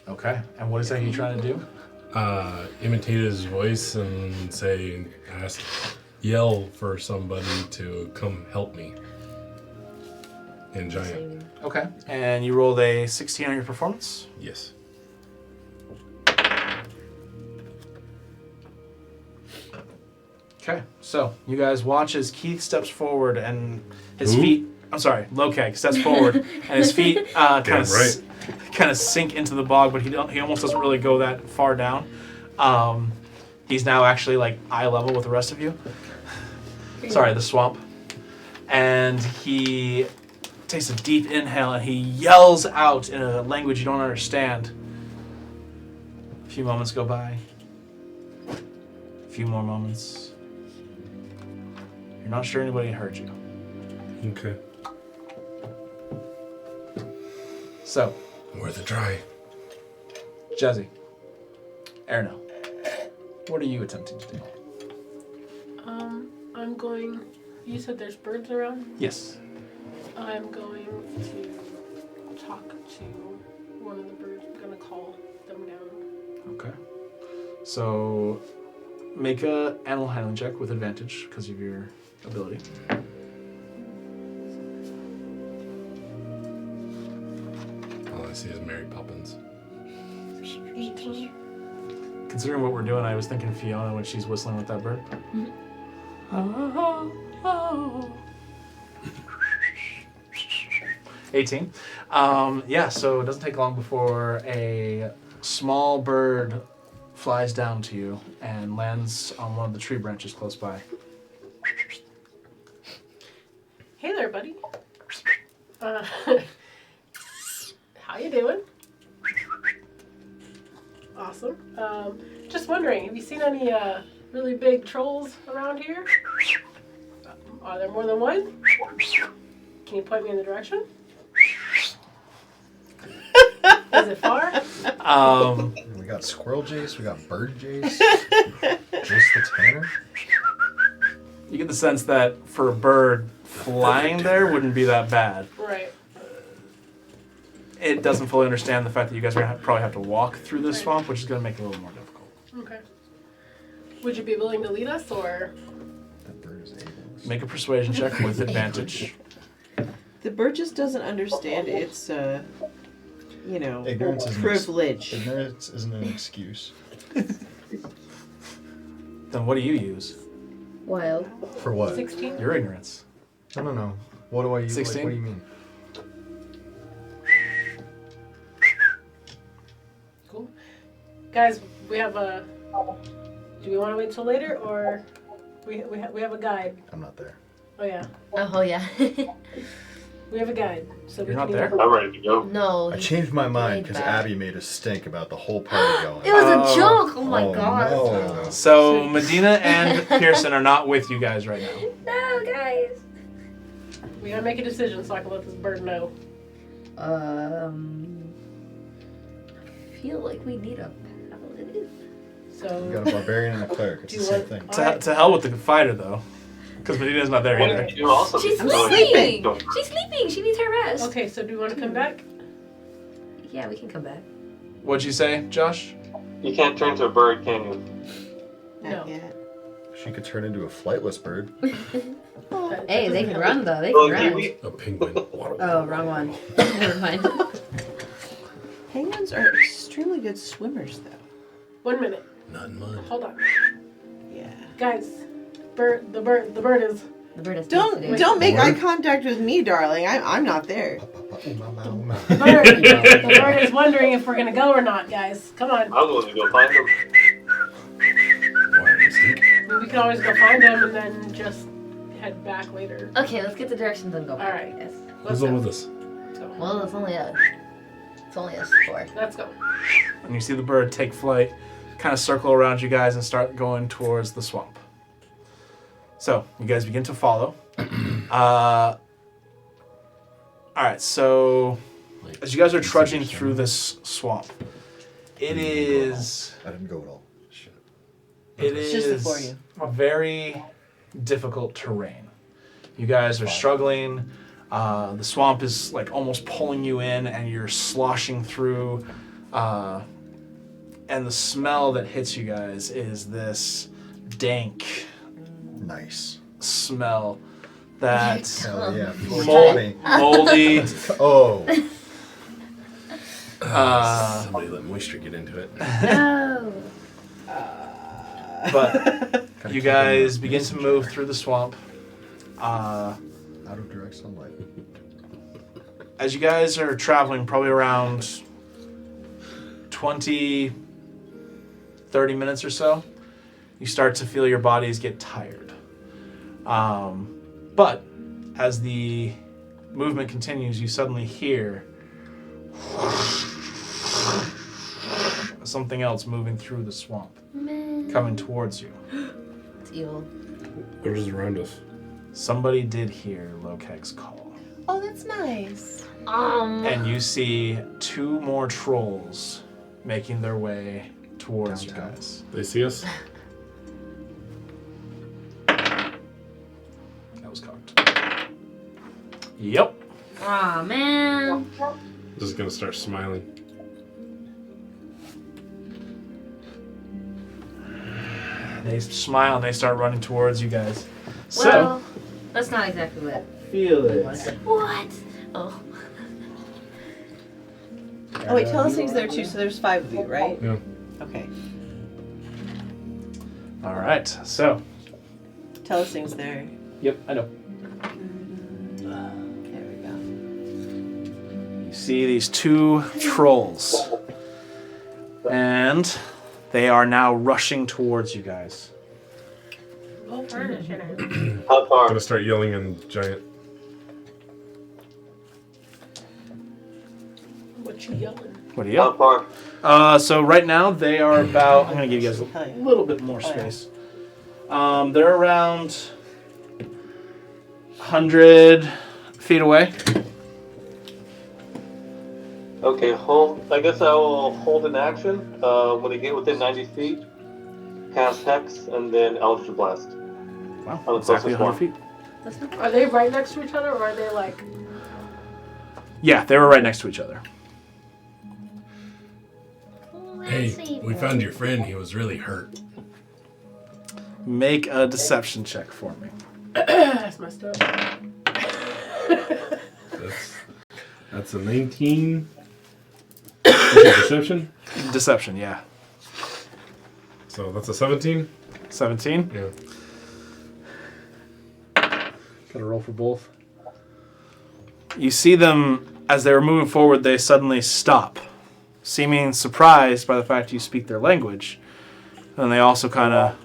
Okay, and what exactly are you trying to do? Imitate his voice and yell for somebody to come help me. In giant. Okay, and you rolled a 16 on your performance? Yes. Okay, so you guys watch as Keith steps forward and his Who? feet... I'm sorry, Lokeg steps forward and his feet kind Damn of right. kind of sink into the bog, but he almost doesn't really go that far down. He's now actually like eye level with the rest of you. Sorry, the swamp. And he takes a deep inhale and he yells out in a language you don't understand. A few moments go by. A few more moments. You're not sure anybody heard you. Okay. So, Worth a try. Jazzy, Erno, what are you attempting to do? I'm going. You said there's birds around? Yes. I'm going to talk to one of the birds. I'm going to call them down. Okay. So, make a animal handling check with advantage because of your ability. All I see is Mary Poppins. 18. Considering what we're doing, I was thinking Fiona when she's whistling with that bird. Mm-hmm. 18. Yeah, so it doesn't take long before a small bird flies down to you and lands on one of the tree branches close by. Hey there, buddy. How you doing? Awesome. Just wondering, have you seen any really big trolls around here? Are there more than one? Can you point me in the direction? Is it far? We got squirrel jace, we got bird jace. Jace the Tanner. You get the sense that for a bird, flying there wouldn't be that bad. Right. It doesn't fully understand the fact that you guys are going to probably have to walk through this swamp, which is going to make it a little more difficult. Okay. Would you be willing to lead us, or? That bird is able. Make a persuasion check with advantage. The bird just doesn't understand its, Ignorance isn't privilege. Ignorance isn't an excuse. Then what do you use? Wild. For what? 16? Your ignorance. No. What do I use? 16? Like, what do you mean? Cool. Guys, we have a... Do we want to wait till later, or... We have a guide. I'm not there. Oh, yeah. Oh yeah. We have a guide. So You're we not can there? either- I'm ready to go. No. I changed my mind because back. Abby made a stink about the whole party going. It was Oh. a joke. Oh my Oh, god. no. So Medina and Pearson are not with you guys right now. No, guys. We gotta make a decision so I can let this bird know. I feel like we need a paladin. So... We got a barbarian and a cleric. It's Do the you same want- thing. To hell with the fighter, though. Because Medina's not there What either. if you also She's be going- sleeping. Don't- She's sleeping. She needs her rest. Okay, so do you want to come back? Yeah, we can come back. What'd you say, Josh? You can't turn to a bird, can you? Not No. yet. She could turn into a flightless bird. That Hey, they doesn't can help. run though. They Well, can run. we- A penguin. Oh, wrong one. Never mind. Penguins are extremely good swimmers, though. 1 minute. Not in mud. Hold on. Yeah. Guys, the bird is The bird has Don't make eye contact with me, darling. I'm not there. The bird is wondering if we're gonna go or not, guys. Come on. I was willing to go find him. We can always go find him and then just head back later. Okay, let's get the directions and go back. Alright. Yes. Let's Who's go. with us? Let's go. Well, it's only us 4. Let's go. And you see the bird take flight, kind of circle around you guys and start going towards the swamp. So, you guys begin to follow. Alright, so as you guys are trudging through this swamp, it is... I didn't go at all. It It's just is before you. a very difficult terrain. You guys are struggling. The swamp is like almost pulling you in, and you're sloshing through. And the smell that hits you guys is this dank Nice. smell that Hell yeah. mold, 420. moldy. Oh. Somebody let moisture get into it. No. But you guys begin to move through the swamp. Out of direct sunlight. As you guys are traveling, probably around 20, 30 minutes or so, you start to feel your bodies get tired. But as the movement continues, you suddenly hear something else moving through the swamp, coming towards you. It's evil. What is around us? Somebody did hear Lokeg's call. Oh, that's nice. And you see 2 more trolls making their way towards Downtown. you guys. They see us? That was cocked. Yep. Aw, man. Just gonna start smiling. They smile and they start running towards you guys. So, Well, that's not exactly what feel it it. was. What? Oh. Oh wait, tell us things there too. So there's 5 of you, right? Yeah. Okay. All right. So, Tell us things there. yep, I know. There we go. You see these 2 trolls, and they are now rushing towards you guys. Go furniture. How far? Gonna start yelling in giant. What you yelling? What are you? How far? So right now they are about. I'm gonna give you guys Hell a yeah. little bit more space. They're around 100 feet away. Okay, hold. I guess I will hold an action. When they get within 90 feet, cast Hex, and then Eldritch Blast. Wow, Oh, exactly closest 100 one. feet. That's not Are they right next to each other, or are they like? Yeah, they were right next to each other. Hey, we found your friend. He was really hurt. Make a deception check for me. That's messed up. That's a 19. Deception. Deception, yeah. So that's a 17. 17. Yeah. Gotta roll for both. You see them as they were moving forward. They suddenly stop, seeming surprised by the fact you speak their language, and they also kind of.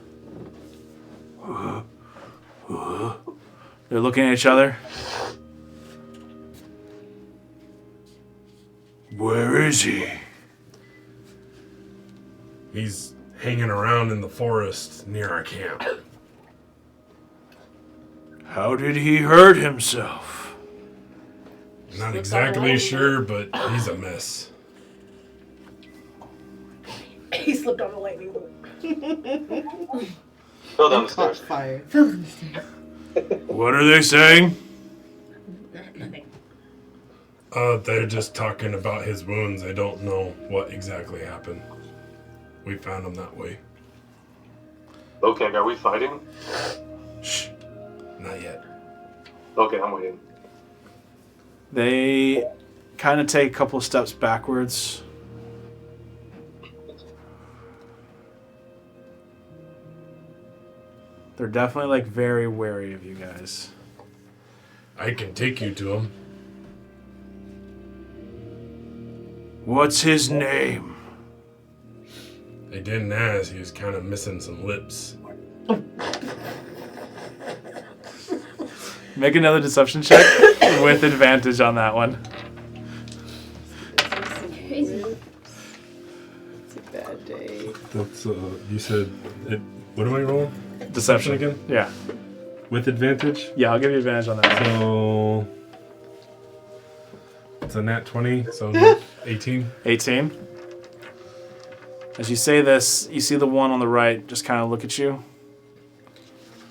They're looking at each other. Where is he? He's hanging around in the forest near our camp. How did he hurt himself? Not exactly sure, but he's a mess. He slipped on the lightning bolt. Go down the Caught stairs. fire. What are they saying? nothing. They're just talking about his wounds. I don't know what exactly happened. We found him that way. Okay, are we fighting? Shh. Not yet. Okay, I'm waiting. They kind of take a couple of steps backwards. They're definitely like very wary of you guys. I can take you to him. What's his name? They didn't ask. He was kind of missing some lips. Make another deception check with advantage on that one. Crazy. It's a bad day. That's you said it. What am I rolling? Deception again? Yeah. With advantage. Yeah, I'll give you advantage on that. So it's a nat 20. So 18. 18. As you say this, you see the one on the right just kind of look at you.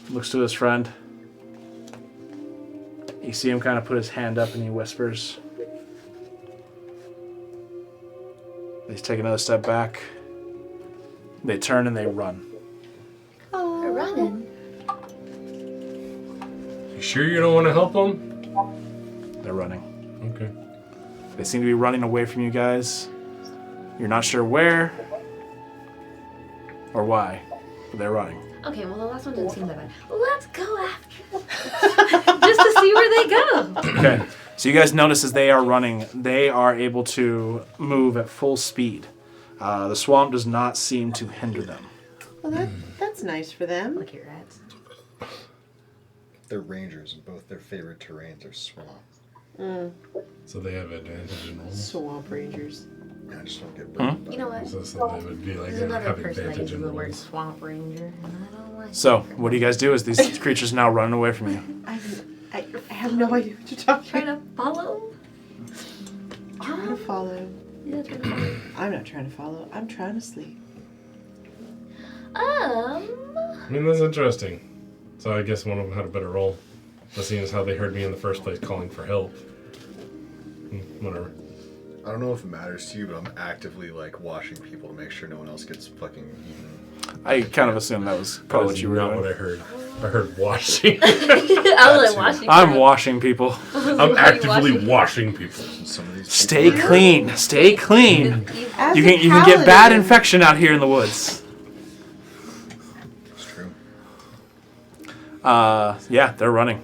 Looks to his friend. You see him kind of put his hand up and he whispers. They take another step back. They turn and they run. We're running. You sure you don't want to help them? They're running. Okay. They seem to be running away from you guys. You're not sure where or why, but they're running. Okay, well the last one didn't seem that bad. Let's go after them. Just to see where they go. Okay, so you guys notice as they are running, they are able to move at full speed. The swamp does not seem to hinder them. Well, that's nice for them. Look at rats. They're rangers, and both their favorite terrains are swamp. So they have advantage in rolls. Swamp rangers. I just don't get burned. You know what? So they would be like There's have another person that advantage uses in the word rolls. swamp ranger, and I don't like So, it. what do you guys do as these creatures now running away from you? I have no idea what you're talking Trying about. to follow? Trying to follow. Yeah, trying to follow. I'm not trying to follow. I'm trying to sleep. I mean, that's interesting. So I guess one of them had a better roll. But seeing as how they heard me in the first place calling for help. Whatever. I don't know if it matters to you, but I'm actively like watching people to make sure no one else gets fucking eaten. I kind of assumed that was probably what you were not doing. what I heard. I heard washing. I was like watching. I'm washing people. I'm actively washing people. Some of these Stay people- clean. Stay clean. As You a can get bad paladin- infection out here in the woods. It's true. Yeah, they're running.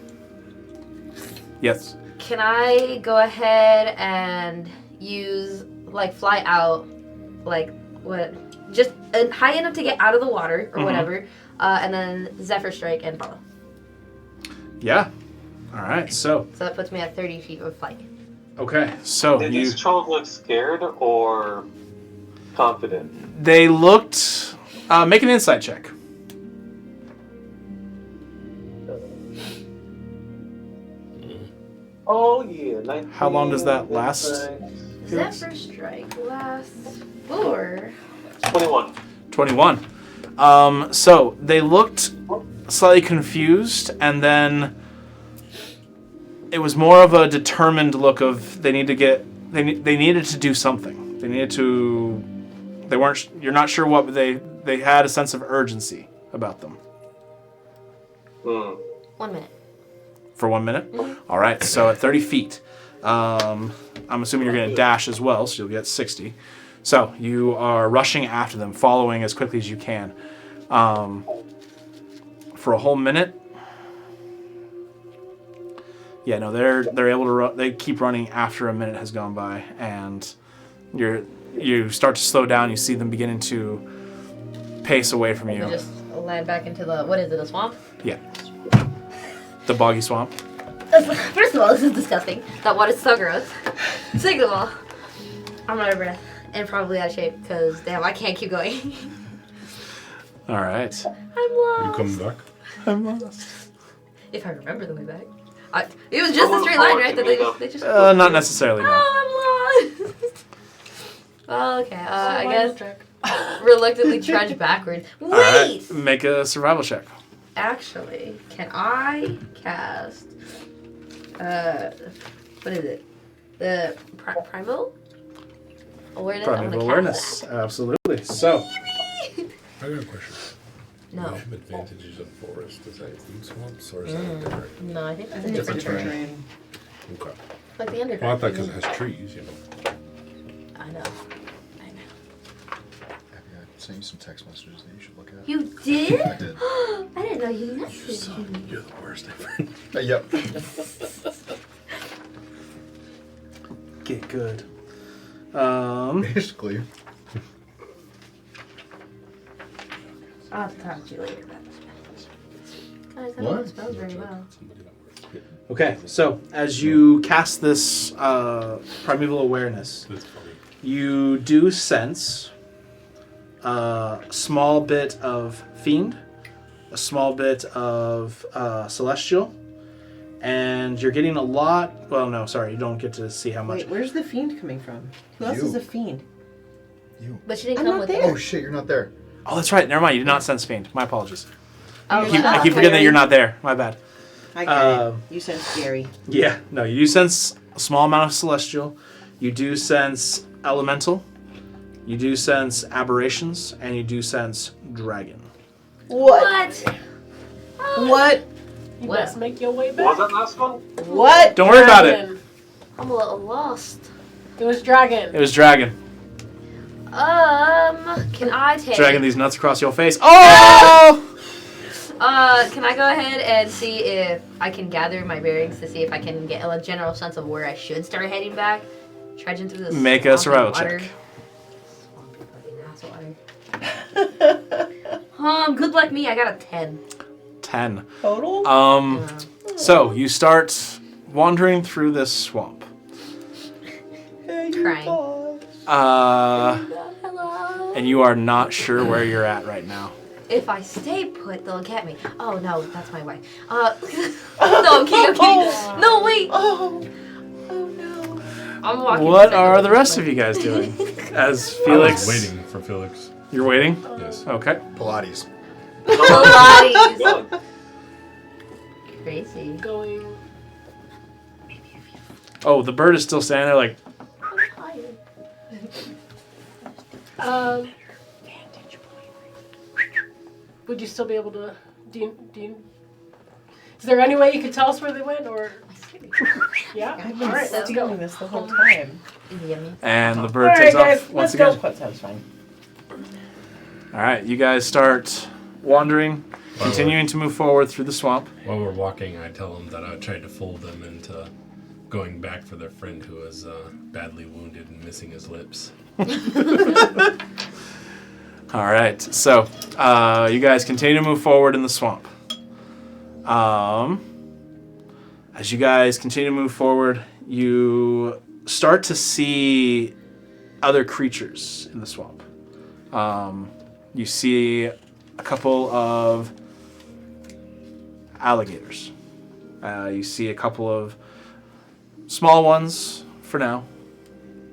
Yes. Can I go ahead and use like fly out, like what? Just high enough to get out of the water or whatever, and then Zephyr Strike and follow. Yeah. All right. So, So that puts me at 30 feet of flight. okay. So Did you. these trolls look scared or confident? They looked. Make an insight check. Oh yeah. 19, How long does that last? Zephyr Strike lasts for 21. 21. So they looked slightly confused, and then it was more of a determined look of they needed to do something. They needed to. They weren't. You're not sure what, but they had a sense of urgency about them. 1 minute. For 1 minute. All right. So at 30 feet, I'm assuming you're going to dash as well, so you'll get 60. So you are rushing after them, following as quickly as you can. For a whole minute. Yeah, no, they're able to. They keep running after a minute has gone by, and you start to slow down. You see them beginning to pace away from We you. just land back into the, what is it, a swamp? Yeah. The boggy swamp. First of all, this is disgusting. That water's so gross. Second of all, I'm out of breath and probably out of shape because, damn, I can't keep going. All right. I'm lost. You coming back? I'm lost. If I remember the way back. It was just a straight line, right? That they just. Not necessarily. No. Oh, I'm lost. Well, okay. I guess reluctantly trudge backwards. Wait. All right. Make a survival check. Actually, can I cast? What is it? The primal awareness. I'm Primeval gonna awareness. cast that. Absolutely. So. I got a question. Do No, they have advantages in forest? Does that include swamps, or is that different? no, I think that's a It's different different terrain. terrain. Okay. Like the underground. Well, I thought because it has trees, you know. I know. sent you some text messages that you should look at. You did? I did. I didn't know you messaged me. You're the worst ever. Yep. Get good. Basically. I'll have to talk to you later about this. Guys, I don't What? know spells very well. Okay, so as you cast this primeval awareness, That's funny. you do sense a small bit of fiend, a small bit of celestial, and you're getting a lot. Well, no, sorry, you don't get to see how much. Wait, where's the fiend coming from? Who else You. is a fiend? You. But she didn't I'm come not with there. it. Oh shit, you're not there. Oh, that's right. Never mind. You did not sense fiend. My apologies. Oh, I keep wow. forgetting that you're not there. My bad. I get it. You sense scary. Yeah, no, you do sense a small amount of celestial. You do sense elemental. You do sense aberrations, and you do sense dragon. What? What? You What? best make your way What was back. that last one? What? Don't worry about it. Dragon. I'm a little lost. It was dragon. It was dragon. Can I take? Dragging these nuts across your face. Oh! Can I go ahead and see if I can gather my bearings to see if I can get a general sense of where I should start heading back? Trudging through this. Make a swampy survival water. check. Swampy fucking ass water. Good luck me. I got a 10. 10. Total? So you start wandering through this swamp. Crying. And you are not sure where you're at right now. If I stay put, they'll get me. Oh no, that's my wife. No, I'm kidding. No, wait. Oh no. I'm walking. What beside are the the rest of you guys doing? As Felix, I was waiting for Felix. You're waiting. Yes. Okay. Pilates. Pilates. Crazy. Going. Oh, the bird is still standing there, like. Would you still be able to? Dean, is there any way you could tell us where they went, or? Yeah. I've All been right, let's doing go. this the whole time. Yummy. And the bird All takes right, off guys, once let's again. go. That sounds fine. All right, you guys start wandering, continuing to move forward through the swamp. While we're walking, I tell them that I tried to fool them into going back for their friend who was badly wounded and missing his lips. All right, so you guys continue to move forward in the swamp. As you guys continue to move forward, you start to see other creatures in the swamp. You see a couple of alligators. You see a couple of small ones for now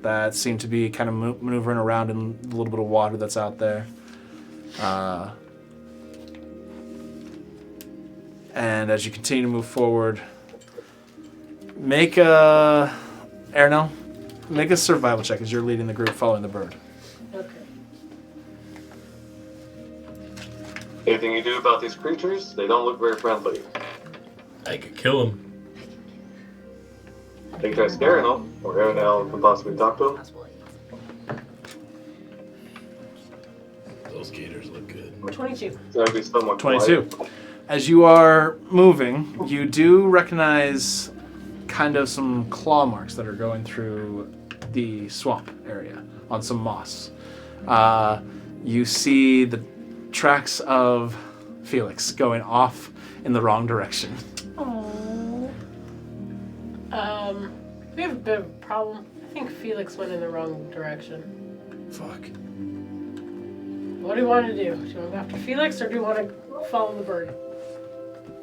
that seem to be kind of maneuvering around in a little bit of water that's out there. And as you continue to move forward, make a survival check as you're leading the group following the bird. Okay. Anything you do about these creatures, they don't look very friendly. I could kill him. They try scaring them, or Aaron L can possibly talk to them. Those gators look good. 22. So that'd be somewhat 22. quiet. As you are moving, you do recognize kind of some claw marks that are going through the swamp area on some moss. You see the tracks of Felix going off in the wrong direction. We have a bit of a problem. I think Felix went in the wrong direction. Fuck. What do you want to do? Do you want to go after Felix, or do you want to follow the bird?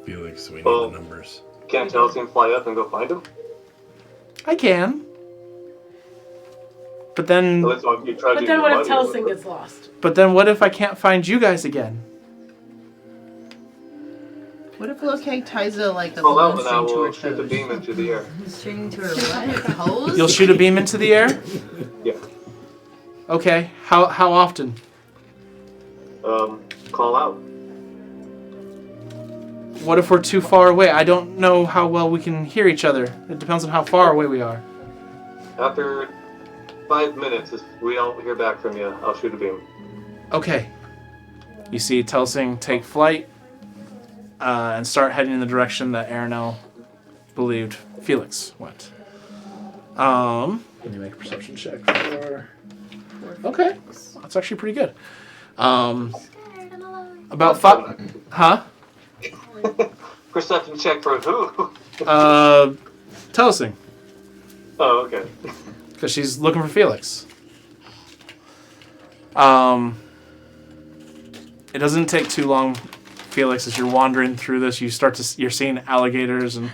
Felix, we need Oh. the numbers. Can't Chelsea fly up and go find him? I can. But then, Unless you try to But do then the what if muddy Telson one. gets lost? what if I can't find you guys again? What if Lokay ties a like a Call out balloon and I string to her will shoot the toes? beam into the air. String to her what? Hose? You'll shoot a beam into the air? Yeah. Okay. How often? Call out. What if we're too far away? I don't know how well we can hear each other. It depends on how far away we are. After 5 minutes, if we don't hear back from you, I'll shoot a beam. Okay. You see Telsing take flight and start heading in the direction that Aranel believed Felix went. Can you make a perception check for... Okay. That's actually pretty good. About 5... Huh? Perception check for who? Telsing. Oh, okay. Because she's looking for Felix. It doesn't take too long, Felix, as you're wandering through this. You're seeing alligators and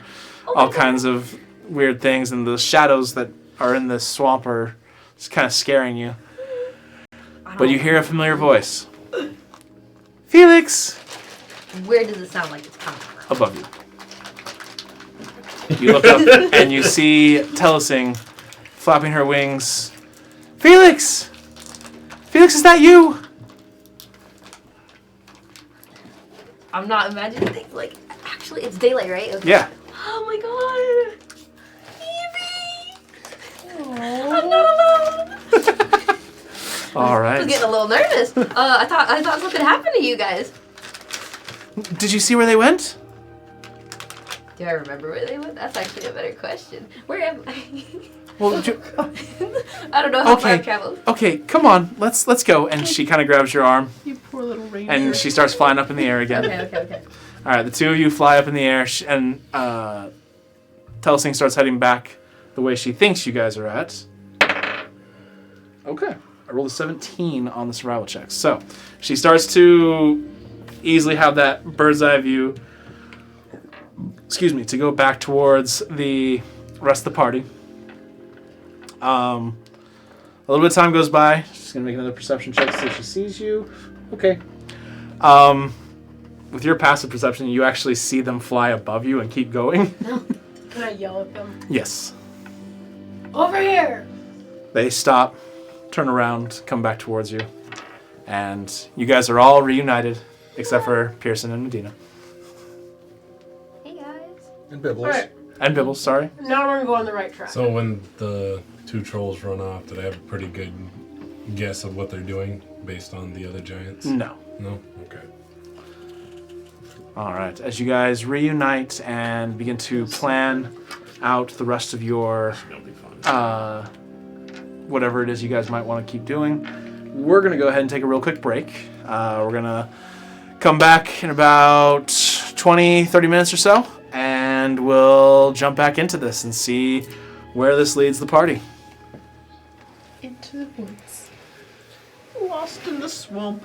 all kinds of weird things, and the shadows that are in this swamp are just kind of scaring you. But you hear a familiar voice. Felix! Where does it sound like it's coming from? Above you. You look up and you see Telesing flapping her wings. Felix! Felix, is that you? I'm not imagining things like. Actually, it's daylight, right? Okay. Yeah. Oh my god! Evie! I'm not alone! All I'm right. getting a little nervous. I thought something happened to you guys. Did you see where they went? Do I remember where they went? That's actually a better question. Where am I? Well, I don't know how far I've traveled. Okay, come on. Let's go. And she kind of grabs your arm You poor little reindeer. and she starts flying up in the air again. Okay. All right, the two of you fly up in the air, and Telsing starts heading back the way she thinks you guys are at. Okay, I rolled a 17 on the survival check. So she starts to easily have that bird's eye view. Excuse me, to go back towards the rest of the party. A little bit of time goes by. She's gonna make another perception check to see if she sees you. Okay. With your passive perception, you actually see them fly above you and keep going. Can I yell at them? Yes. Over here! They stop, turn around, come back towards you, and you guys are all reunited, except for Pearson and Medina. Hey guys. And Bibbles. Alright, And Bibbles, sorry. now we're gonna go on the right track. So when the two trolls run off, did I have a pretty good guess of what they're doing based on the other giants? No. No? Okay. All right. As you guys reunite and begin to plan out the rest of your It'll be fun. whatever it is you guys might want to keep doing, we're going to go ahead and take a real quick break. We're going to come back in about 20, 30 minutes or so, and we'll jump back into this and see where this leads the party. Into the woods. Lost in the swamp.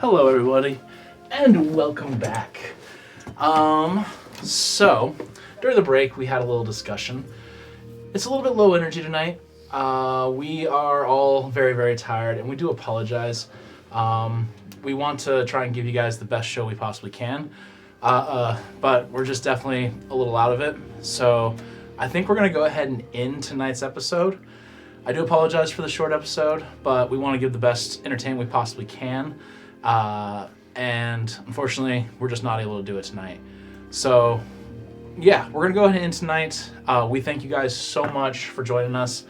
Hello, everybody, and welcome back. So, during the break, we had a little discussion. It's a little bit low energy tonight. We are all very, very tired, and we do apologize. We want to try and give you guys the best show we possibly can, but we're just definitely a little out of it. So, I think we're going to go ahead and end tonight's episode. I do apologize for the short episode, but we want to give the best entertainment we possibly can. And unfortunately, we're just not able to do it tonight. So, yeah, we're going to go ahead and end tonight. We thank you guys so much for joining us.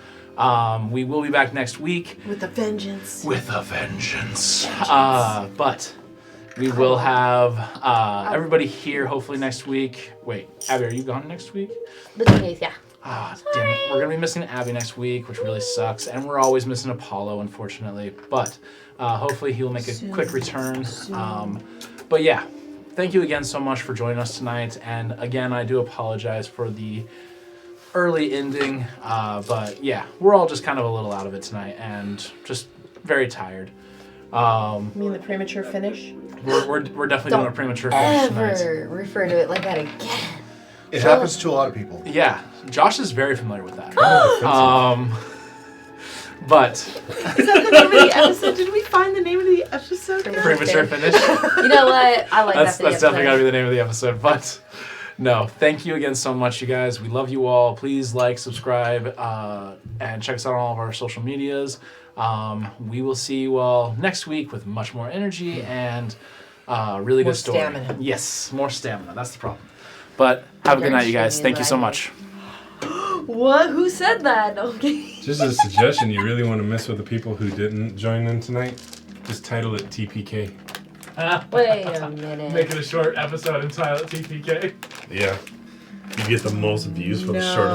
We will be back next week. With a vengeance. With a vengeance. But we will have everybody here hopefully next week. Wait, Abby, are you gone next week? The case, yeah. Ah, damn it. We're going to be missing Abby next week, which really sucks. And we're always missing Apollo, unfortunately. But hopefully he'll make a quick return. But yeah, thank you again so much for joining us tonight. And again, I do apologize for the early ending. But yeah, we're all just kind of a little out of it tonight and just very tired. You mean the premature finish? We're definitely doing a premature finish tonight. Ever refer to it like that again. It happens to a lot of people. Yeah, Josh is very familiar with that. But Is that the name of the episode? Did we find the name of the episode? premature finish. You know what? I like That's that. definitely got to be the name of the episode. But no, thank you again so much, you guys. We love you all. Please like, subscribe, and check us out on all of our social medias. We will see you all next week with much more energy and really More good story. stamina. Yes, more stamina. That's the problem. But have a good night, you guys. Thank you so much. What? Who said that? Okay. Just a suggestion, you really want to mess with the people who didn't join in tonight? Just title it TPK. Wait a minute. Make it a short episode and title it TPK. Yeah. You get the most views for the No. shortest.